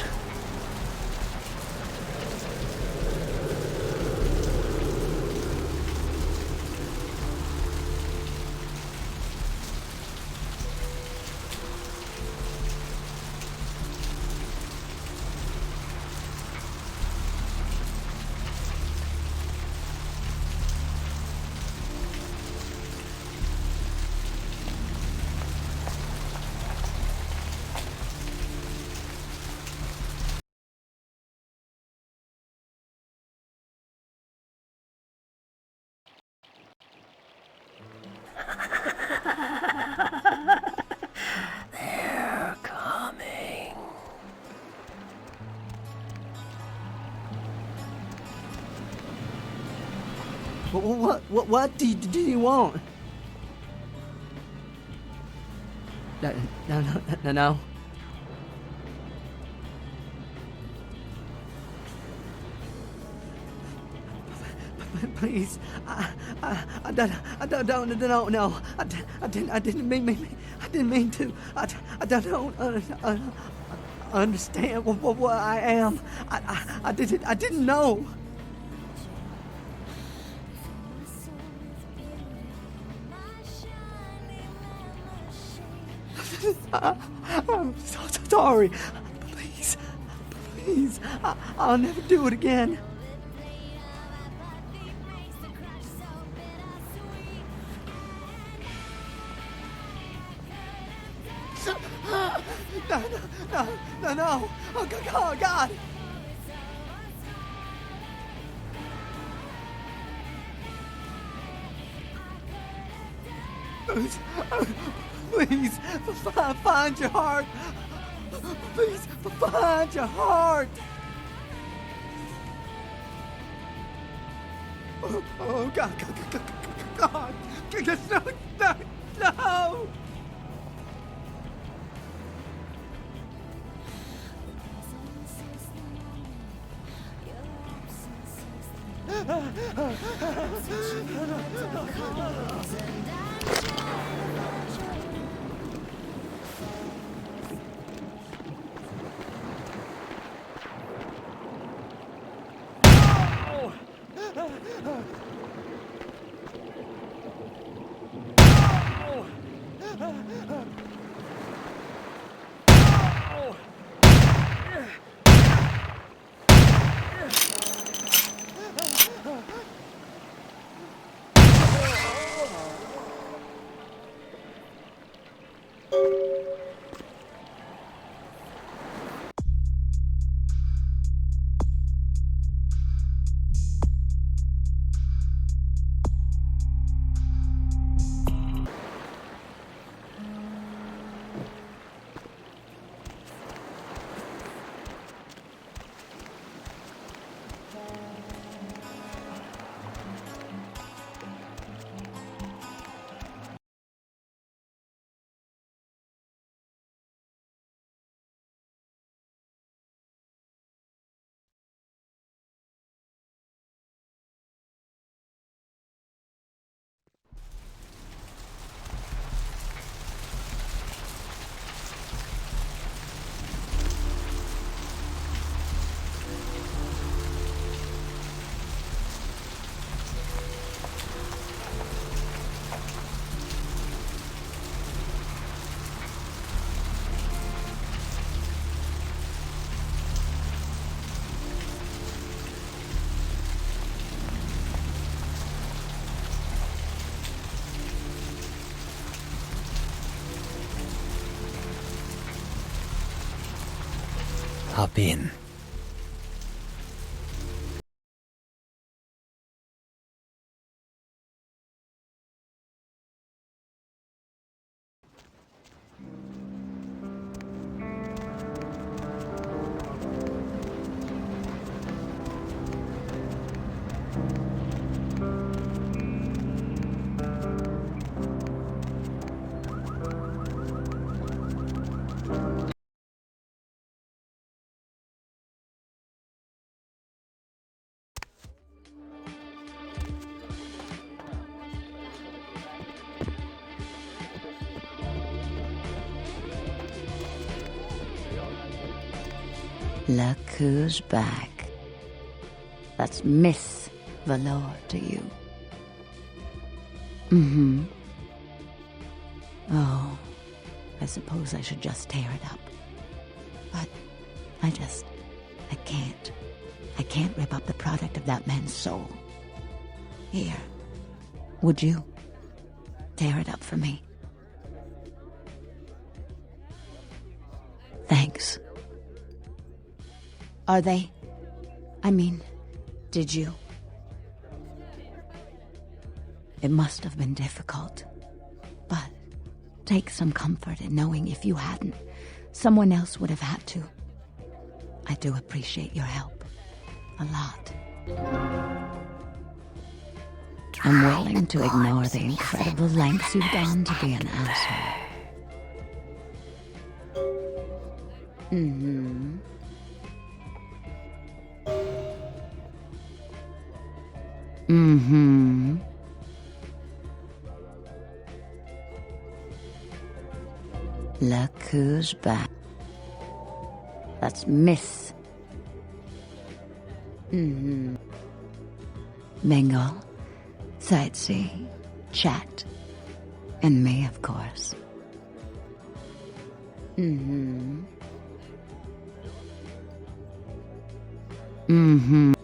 They're coming. What do you want? No. Please, I don't know. I didn't mean to. I don't understand what I am. I didn't know. I'm so sorry. Please, I'll never do it again. No. Oh, God. Please, find your heart. Please, find your heart. Oh, God. No. Hop in. Look who's back. That's Miss Valor to you. Mm-hmm. Oh, I suppose I should just tear it up. But I can't. I can't rip up the product of that man's soul. Here, would you tear it up for me? Thanks. Are they? I mean, did you? It must have been difficult, but take some comfort in knowing if you hadn't, someone else would have had to. I do appreciate your help. A lot. I'm willing to ignore the incredible lengths you've gone to be an asshole. Mm-hmm. Mm-hmm. Look who's back. That's Miss. Mm-hmm. Mingle, sightsee, chat, and me, of course. Mm-hmm. Mm-hmm.